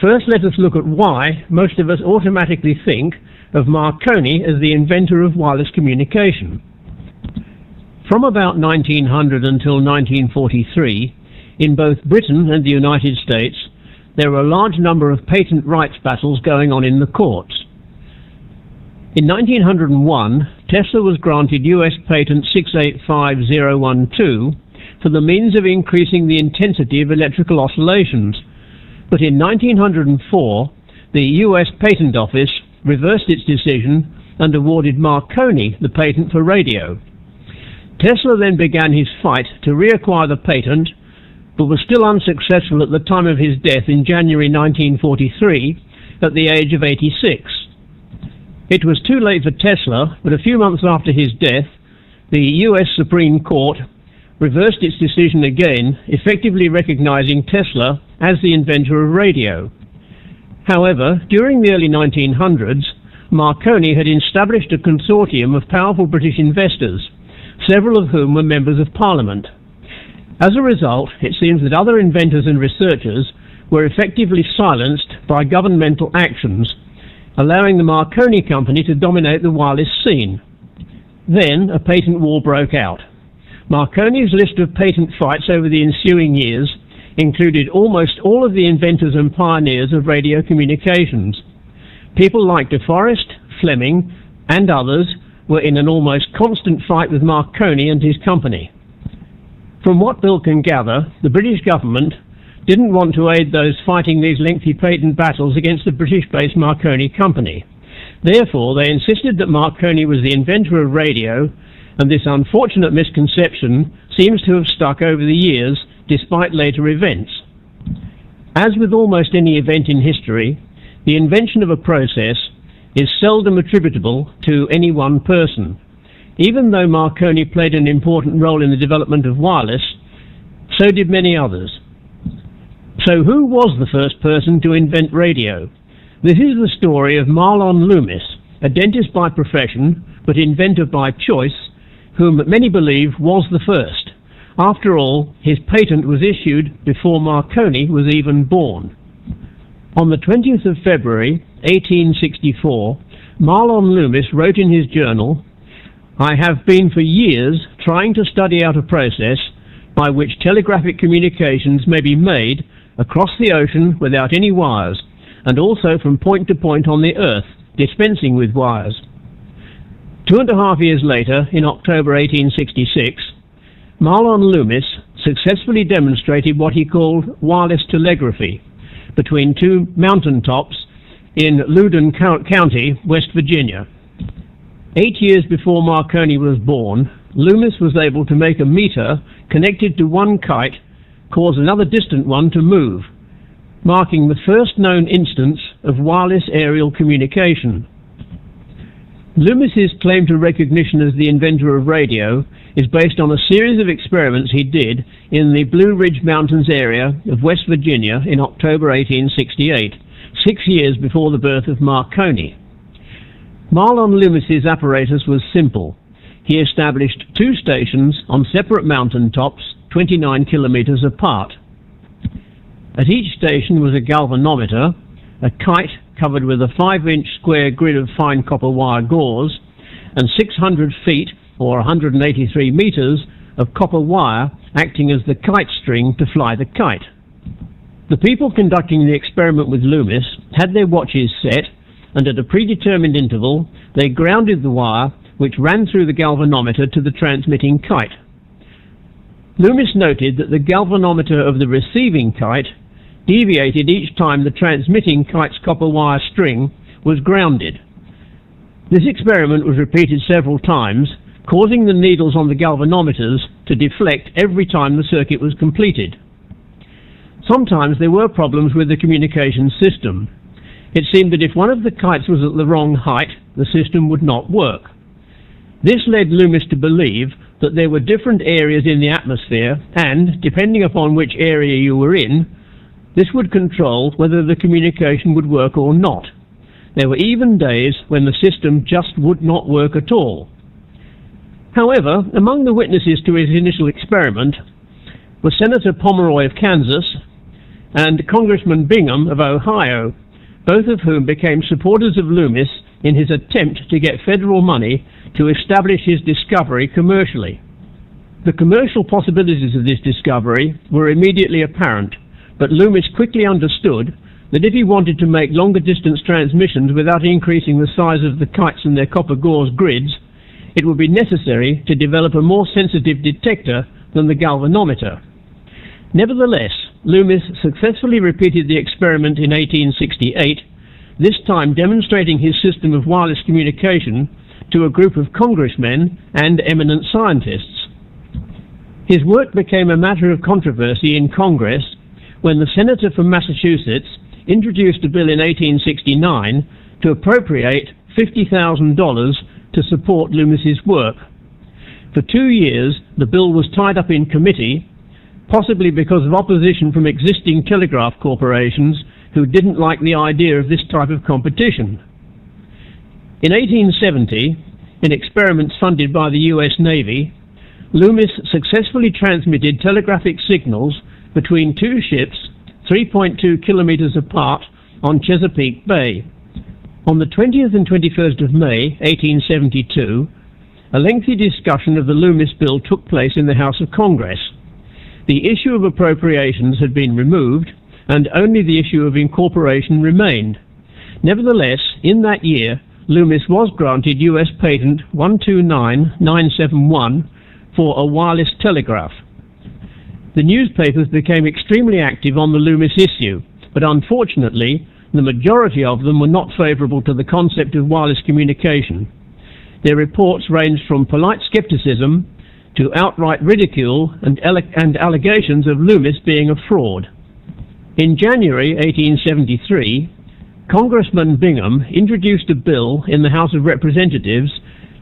first let us look at why most of us automatically think of Marconi as the inventor of wireless communication. From about 1900 until 1943, in both Britain and the United States, there were a large number of patent rights battles going on in the courts. In 1901, Tesla was granted US Patent 685012 for the means of increasing the intensity of electrical oscillations. But in 1904, the US Patent Office reversed its decision and awarded Marconi the patent for radio. Tesla then began his fight to reacquire the patent, but was still unsuccessful at the time of his death in January 1943 at the age of 86. It was too late for Tesla, but a few months after his death, the US Supreme Court reversed its decision again, effectively recognizing Tesla as the inventor of radio. However, during the early 1900s, Marconi had established a consortium of powerful British investors, several of whom were members of Parliament. As a result, it seems that other inventors and researchers were effectively silenced by governmental actions, allowing the Marconi Company to dominate the wireless scene. Then a patent war broke out. Marconi's list of patent fights over the ensuing years included almost all of the inventors and pioneers of radio communications. People like De Forest, Fleming, and others were in an almost constant fight with Marconi and his company. From what Bill can gather, the British government didn't want to aid those fighting these lengthy patent battles against the British-based Marconi Company. Therefore, they insisted that Marconi was the inventor of radio, and this unfortunate misconception seems to have stuck over the years, despite later events. As with almost any event in history, the invention of a process is seldom attributable to any one person. Even though Marconi played an important role in the development of wireless, so did many others. So who was the first person to invent radio? This is the story of Marlon Loomis, a dentist by profession, but inventor by choice, whom many believe was the first. After all, his patent was issued before Marconi was even born. On the 20th of February, 1864, Marlon Loomis wrote in his journal, "I have been for years trying to study out a process by which telegraphic communications may be made across the ocean without any wires, and also from point to point on the earth, dispensing with wires." 2.5 years later, in October 1866, Marlon Loomis successfully demonstrated what he called wireless telegraphy between two mountain tops in Loudoun County, West Virginia. 8 years before Marconi was born, Loomis was able to make a meter connected to one kite cause another distant one to move, marking the first known instance of wireless aerial communication. Loomis's claim to recognition as the inventor of radio is based on a series of experiments he did in the Blue Ridge Mountains area of West Virginia in October 1868, 6 years before the birth of Marconi. Marlon Loomis's apparatus was simple. He established two stations on separate mountain tops 29 kilometers apart. At each station was a galvanometer, a kite covered with a 5-inch square grid of fine copper wire gauze, and 600 feet, or 183 meters, of copper wire acting as the kite string to fly the kite. The people conducting the experiment with Loomis had their watches set, and at a predetermined interval they grounded the wire which ran through the galvanometer to the transmitting kite. Loomis noted that the galvanometer of the receiving kite deviated each time the transmitting kite's copper wire string was grounded. This experiment was repeated several times, causing the needles on the galvanometers to deflect every time the circuit was completed. Sometimes there were problems with the communication system. It seemed that if one of the kites was at the wrong height, the system would not work. This led Loomis to believe that there were different areas in the atmosphere, and, depending upon which area you were in, this would control whether the communication would work or not. There were even days when the system just would not work at all. However, among the witnesses to his initial experiment were Senator Pomeroy of Kansas, and Congressman Bingham of Ohio, both of whom became supporters of Loomis in his attempt to get federal money to establish his discovery commercially. The commercial possibilities of this discovery were immediately apparent, but Loomis quickly understood that if he wanted to make longer distance transmissions without increasing the size of the kites and their copper gauze grids, it would be necessary to develop a more sensitive detector than the galvanometer. Nevertheless, Loomis successfully repeated the experiment in 1868, this time demonstrating his system of wireless communication to a group of congressmen and eminent scientists. His work became a matter of controversy in Congress when the senator from Massachusetts introduced a bill in 1869 to appropriate $50,000 to support Loomis's work. For 2 years, the bill was tied up in committee, possibly because of opposition from existing telegraph corporations who didn't like the idea of this type of competition. In 1870, in experiments funded by the US Navy, Loomis successfully transmitted telegraphic signals between two ships 3.2 kilometers apart on Chesapeake Bay. On the 20th and 21st of May, 1872, a lengthy discussion of the Loomis bill took place in the House of Congress. The issue of appropriations had been removed, and only the issue of incorporation remained. Nevertheless, in that year, Loomis was granted US Patent 129971 for a wireless telegraph. The newspapers became extremely active on the Loomis issue, but unfortunately, the majority of them were not favourable to the concept of wireless communication. Their reports ranged from polite scepticism to outright ridicule and allegations of Loomis being a fraud. In January 1873, Congressman Bingham introduced a bill in the House of Representatives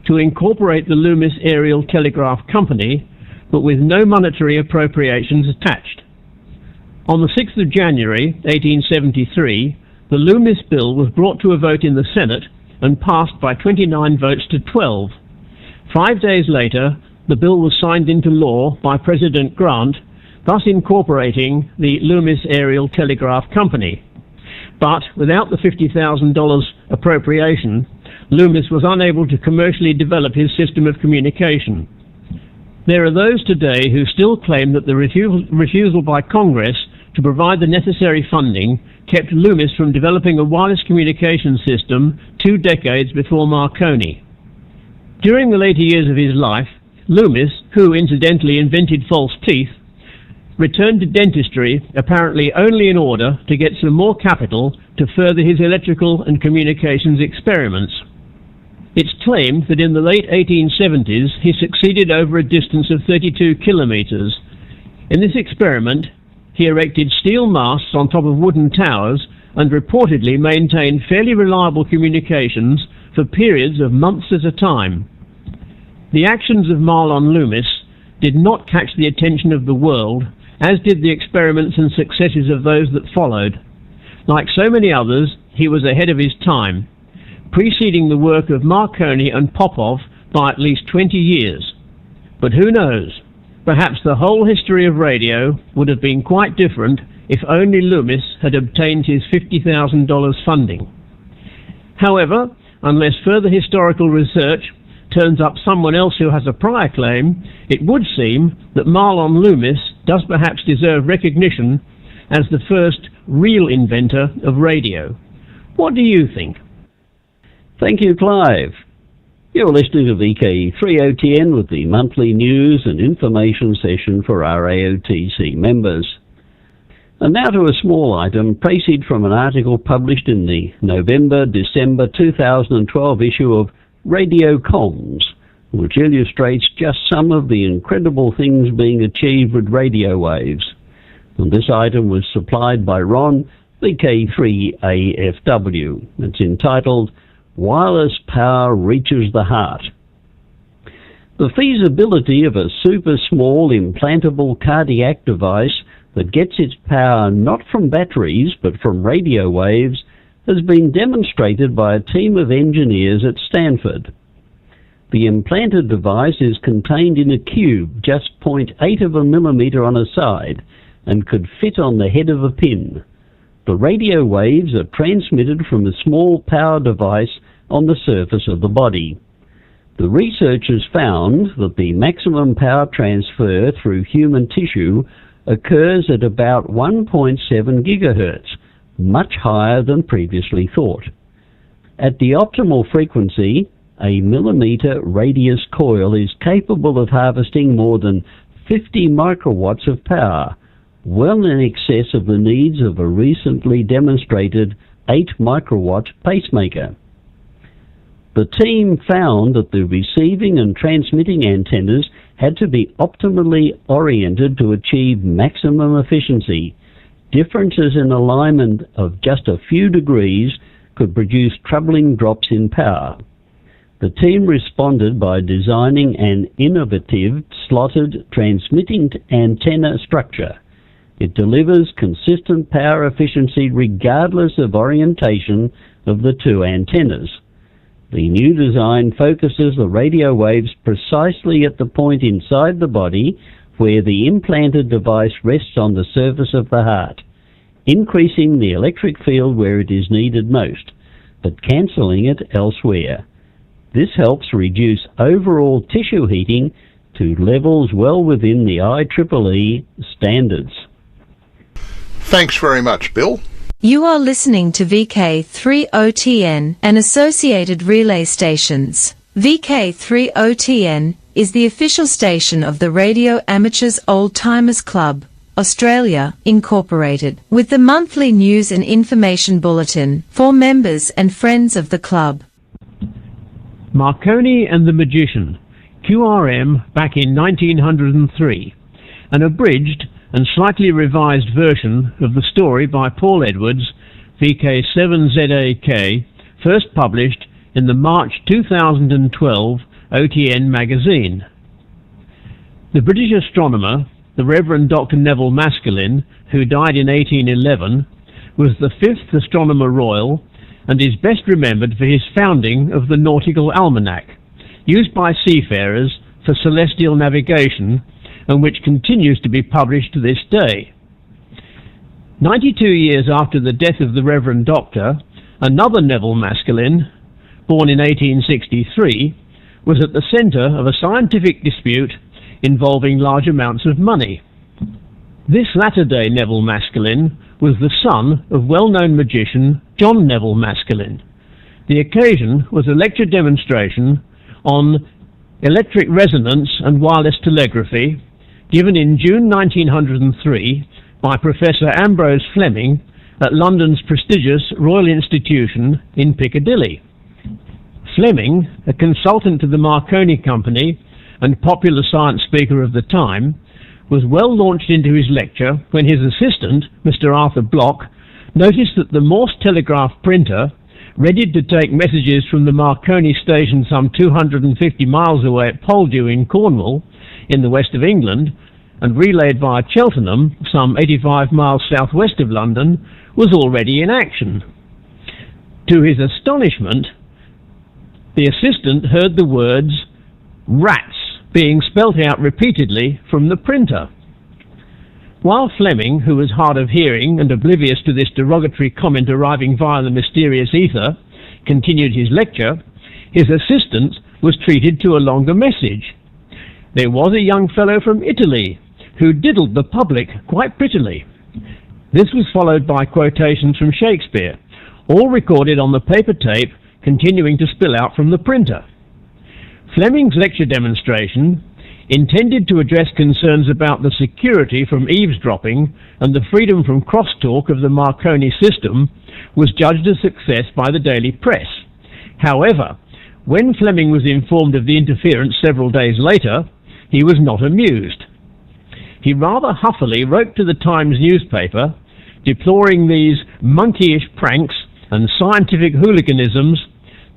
to incorporate the Loomis Aerial Telegraph Company, but with no monetary appropriations attached. On the 6th of January 1873, the Loomis bill was brought to a vote in the Senate and passed by 29 votes to 12. 5 days later, the bill was signed into law by President Grant, thus incorporating the Loomis Aerial Telegraph Company. But without the $50,000 appropriation, Loomis was unable to commercially develop his system of communication. There are those today who still claim that the refusal by Congress to provide the necessary funding kept Loomis from developing a wireless communication system 2 decades before Marconi. During the later years of his life, Loomis, who incidentally invented false teeth, returned to dentistry apparently only in order to get some more capital to further his electrical and communications experiments. It's claimed that in the late 1870s he succeeded over a distance of 32 kilometers. In this experiment, he erected steel masts on top of wooden towers and reportedly maintained fairly reliable communications for periods of months at a time. The actions of Marlon Loomis did not catch the attention of the world, as did the experiments and successes of those that followed. Like so many others, he was ahead of his time, preceding the work of Marconi and Popov by at least 20 years. But who knows? Perhaps the whole history of radio would have been quite different if only Loomis had obtained his $50,000 funding. However, unless further historical research turns up someone else who has a prior claim, it would seem that Marlon Loomis does perhaps deserve recognition as the first real inventor of radio. What do you think? Thank you, Clive. You're listening to VK3OTN with the monthly news and information session for our AOTC members. And now to a small item pasted from an article published in the November-December 2012 issue of Radio Comms, which illustrates just some of the incredible things being achieved with radio waves. And this item was supplied by Ron, VK3AFW. It's entitled Wireless Power Reaches the Heart. The feasibility of a super small implantable cardiac device that gets its power not from batteries but from radio waves has been demonstrated by a team of engineers at Stanford. The implanted device is contained in a cube just 0.8 of a millimeter on a side and could fit on the head of a pin. The radio waves are transmitted from a small power device on the surface of the body. The researchers found that the maximum power transfer through human tissue occurs at about 1.7 gigahertz, much higher than previously thought. At the optimal frequency, a millimeter radius coil is capable of harvesting more than 50 microwatts of power, well in excess of the needs of a recently demonstrated 8 microwatt pacemaker. The team found that the receiving and transmitting antennas had to be optimally oriented to achieve maximum efficiency. Differences in alignment of just a few degrees could produce troubling drops in power. The team responded by designing an innovative slotted transmitting antenna structure. It delivers consistent power efficiency regardless of orientation of the two antennas. The new design focuses the radio waves precisely at the point inside the body where the implanted device rests on the surface of the heart, increasing the electric field where it is needed most, but cancelling it elsewhere. This helps reduce overall tissue heating to levels well within the IEEE standards. Thanks very much, Bill. You are listening to VK30TN and associated relay stations. VK30TN is the official station of the Radio Amateurs Old Timers Club, Australia, Incorporated, with the monthly news and information bulletin for members and friends of the club. Marconi and the Magician, QRM, back in 1903, an abridged and slightly revised version of the story by Paul Edwards, VK7ZAK, first published in the March 2012 OTN magazine. The British astronomer, the Reverend Dr. Neville Maskelyne, who died in 1811, was the fifth Astronomer Royal and is best remembered for his founding of the Nautical Almanac, used by seafarers for celestial navigation and which continues to be published to this day. 92 years after the death of the Reverend Doctor, another Neville Maskelyne, born in 1863, was at the centre of a scientific dispute involving large amounts of money. This latter-day Neville Maskelyne was the son of well-known magician John Neville Maskelyne. The occasion was a lecture demonstration on electric resonance and wireless telegraphy given in June 1903 by Professor Ambrose Fleming at London's prestigious Royal Institution in Piccadilly. Fleming, a consultant to the Marconi Company and popular science speaker of the time, was well launched into his lecture when his assistant, Mr. Arthur Block, noticed that the Morse telegraph printer, readied to take messages from the Marconi station some 250 miles away at Poldhu in Cornwall, in the west of England, and relayed via Cheltenham, some 85 miles southwest of London, was already in action. To his astonishment, the assistant heard the words "rats" being spelt out repeatedly from the printer. While Fleming, who was hard of hearing and oblivious to this derogatory comment arriving via the mysterious ether, continued his lecture, his assistant was treated to a longer message. There was a young fellow from Italy who diddled the public quite prettily. This was followed by quotations from Shakespeare, all recorded on the paper tape continuing to spill out from the printer. Fleming's lecture demonstration, intended to address concerns about the security from eavesdropping and the freedom from crosstalk of the Marconi system, was judged a success by the daily press. However, when Fleming was informed of the interference several days later, he was not amused. He rather huffily wrote to the Times newspaper, deploring these monkeyish pranks and scientific hooliganisms,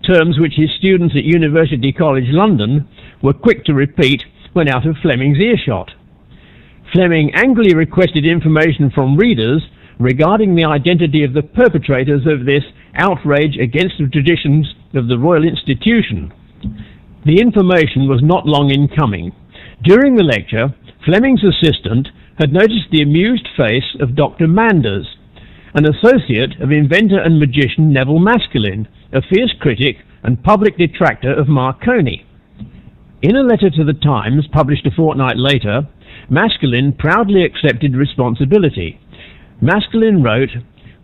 terms which his students at University College London were quick to repeat when out of Fleming's earshot. Fleming angrily requested information from readers regarding the identity of the perpetrators of this outrage against the traditions of the Royal Institution. The information was not long in coming. During the lecture, Fleming's assistant had noticed the amused face of Dr. Manders, an associate of inventor and magician Neville Maskelyne, a fierce critic and public detractor of Marconi. In a letter to the Times, published a fortnight later, Maskelyne proudly accepted responsibility. Maskelyne wrote,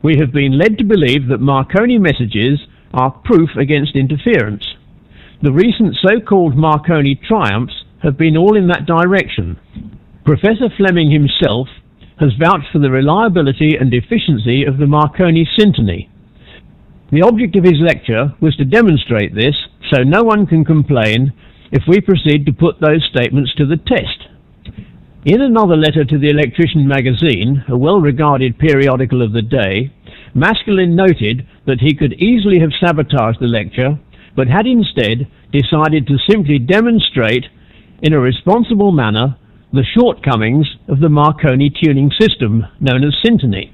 "We have been led to believe that Marconi messages are proof against interference. The recent so-called Marconi triumphs have been all in that direction. Professor Fleming himself has vouched for the reliability and efficiency of the Marconi syntony. The object of his lecture was to demonstrate this, so no one can complain if we proceed to put those statements to the test." In another letter to the Electrician magazine, a well-regarded periodical of the day, Maskelyne noted that he could easily have sabotaged the lecture, but had instead decided to simply demonstrate in a responsible manner the shortcomings of the Marconi tuning system known as syntony.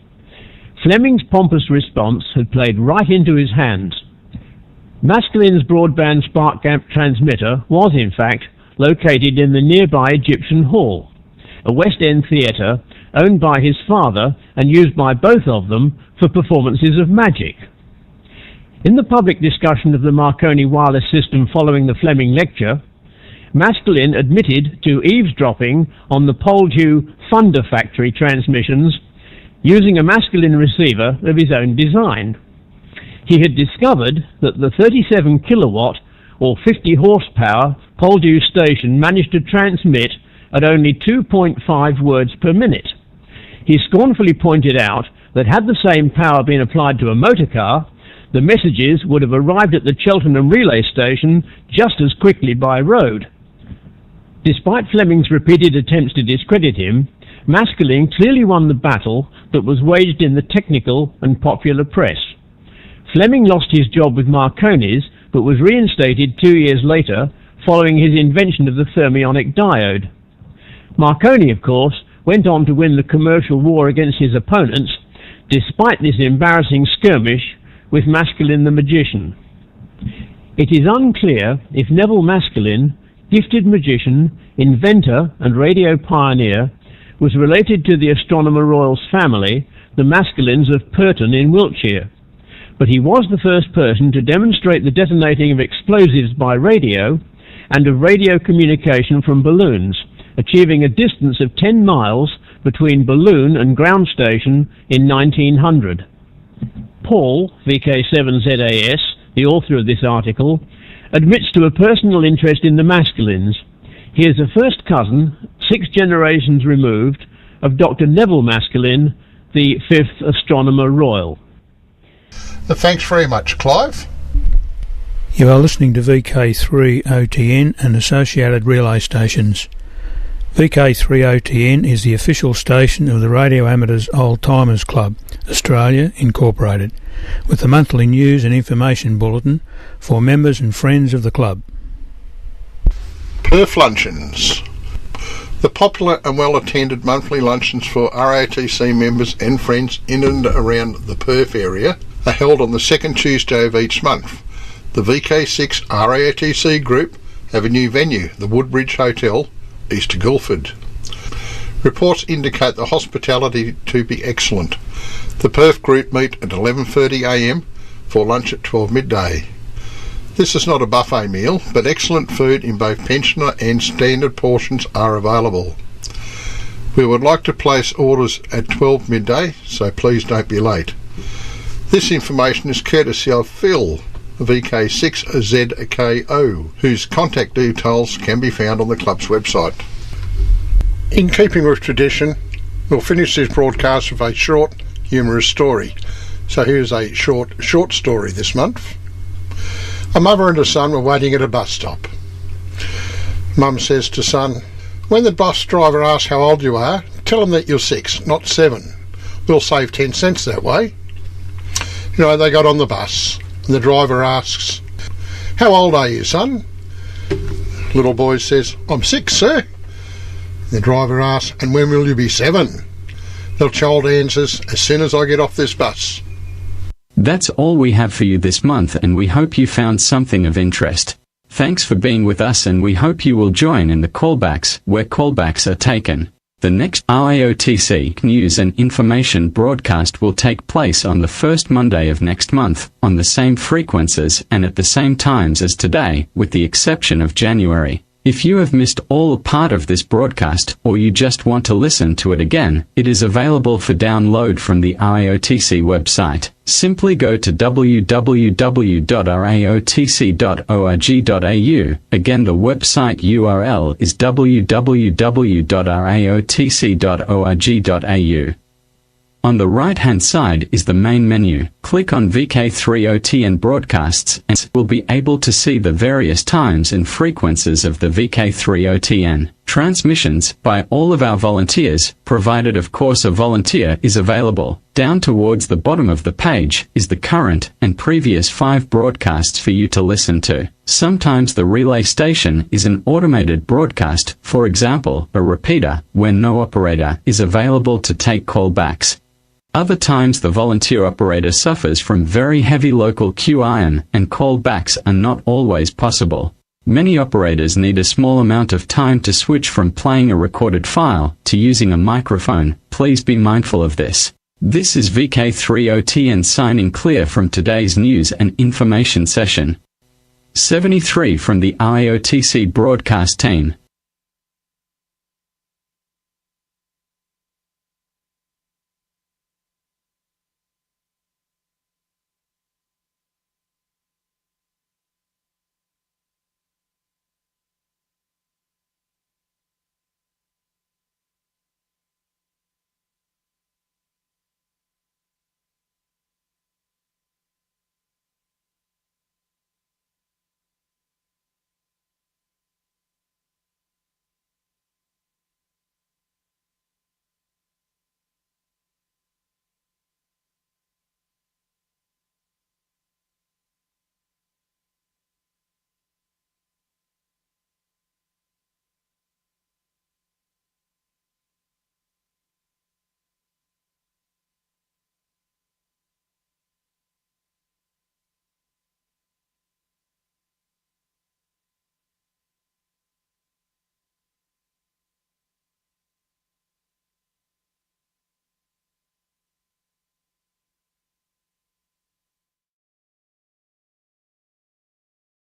Fleming's pompous response had played right into his hands. Maskelyne's broadband spark gap transmitter was, in fact, located in the nearby Egyptian Hall, a West End theatre owned by his father and used by both of them for performances of magic. In the public discussion of the Marconi wireless system following the Fleming lecture, Maskelyne admitted to eavesdropping on the Poldhu Thunder Factory transmissions using a Maskelyne receiver of his own design. He had discovered that the 37 kilowatt or 50 horsepower Poldhu station managed to transmit at only 2.5 words per minute. He scornfully pointed out that had the same power been applied to a motor car, the messages would have arrived at the Cheltenham relay station just as quickly by road. Despite Fleming's repeated attempts to discredit him, Maskelyne clearly won the battle that was waged in the technical and popular press. Fleming lost his job with Marconi's, but was reinstated 2 years later following his invention of the thermionic diode. Marconi, of course, went on to win the commercial war against his opponents, despite this embarrassing skirmish with Maskelyne the magician. It is unclear if Neville Maskelyne, gifted magician, inventor and radio pioneer, was related to the Astronomer Royal's family, the Maskelynes of Purton in Wiltshire, but he was the first person to demonstrate the detonating of explosives by radio and of radio communication from balloons, achieving a distance of 10 miles between balloon and ground station in 1900. Paul, VK7ZAS, the author of this article, admits to a personal interest in the Maskelynes. He is a first cousin, 6 generations removed, of Dr. Neville Maskelyne, the 5th Astronomer Royal. Thanks very much, Clive. You are listening to VK3OTN and associated relay stations. VK3OTN is the official station of the Radio Amateurs Old Timers Club, Australia Incorporated, with the monthly news and information bulletin for members and friends of the club. Perth Luncheons. The popular and well-attended monthly luncheons for RATC members and friends in and around the Perth area are held on the second Tuesday of each month. The VK6 RATC group have a new venue, the Woodbridge Hotel, East Guildford. Reports indicate the hospitality to be excellent. The Perth group meet at 11:30 a.m. for lunch at 12 midday. This is not a buffet meal, but excellent food in both pensioner and standard portions are available. We would like to place orders at 12 midday, so please don't be late. This information is courtesy of Phil, VK6ZKO, whose contact details can be found on the club's website. In keeping with tradition, we'll finish this broadcast with a short, humorous story. So here's a short story this month. A mother and a son were waiting at a bus stop. Mum says to son, "When the bus driver asks how old you are, tell him that you're 6, not 7. We'll save 10 cents that way." You know, they got on the bus, and the driver asks, "How old are you, son?" Little boy says, "I'm 6, sir." The driver asks, "And when will you be 7? The child answers, "As soon as I get off this bus." That's all we have for you this month, and we hope you found something of interest. Thanks for being with us, and we hope you will join in the callbacks, where callbacks are taken. The next RAOTC News and Information broadcast will take place on the first Monday of next month, on the same frequencies and at the same times as today, with the exception of January. If you have missed all or part of this broadcast, or you just want to listen to it again, it is available for download from the RAOTC website. Simply go to www.raotc.org.au. Again, the website URL is www.raotc.org.au. On the right-hand side is the main menu. Click on VK3OTN Broadcasts and will be able to see the various times and frequencies of the VK3OTN transmissions by all of our volunteers, provided of course a volunteer is available. Down towards the bottom of the page is the current and previous 5 broadcasts for you to listen to. Sometimes the relay station is an automated broadcast, for example, a repeater, when no operator is available to take callbacks. Other times the volunteer operator suffers from very heavy local QIN and callbacks are not always possible. Many operators need a small amount of time to switch from playing a recorded file to using a microphone. Please be mindful of this. This is VK3OTN signing clear from today's news and information session. 73 from the RAOTC broadcast team.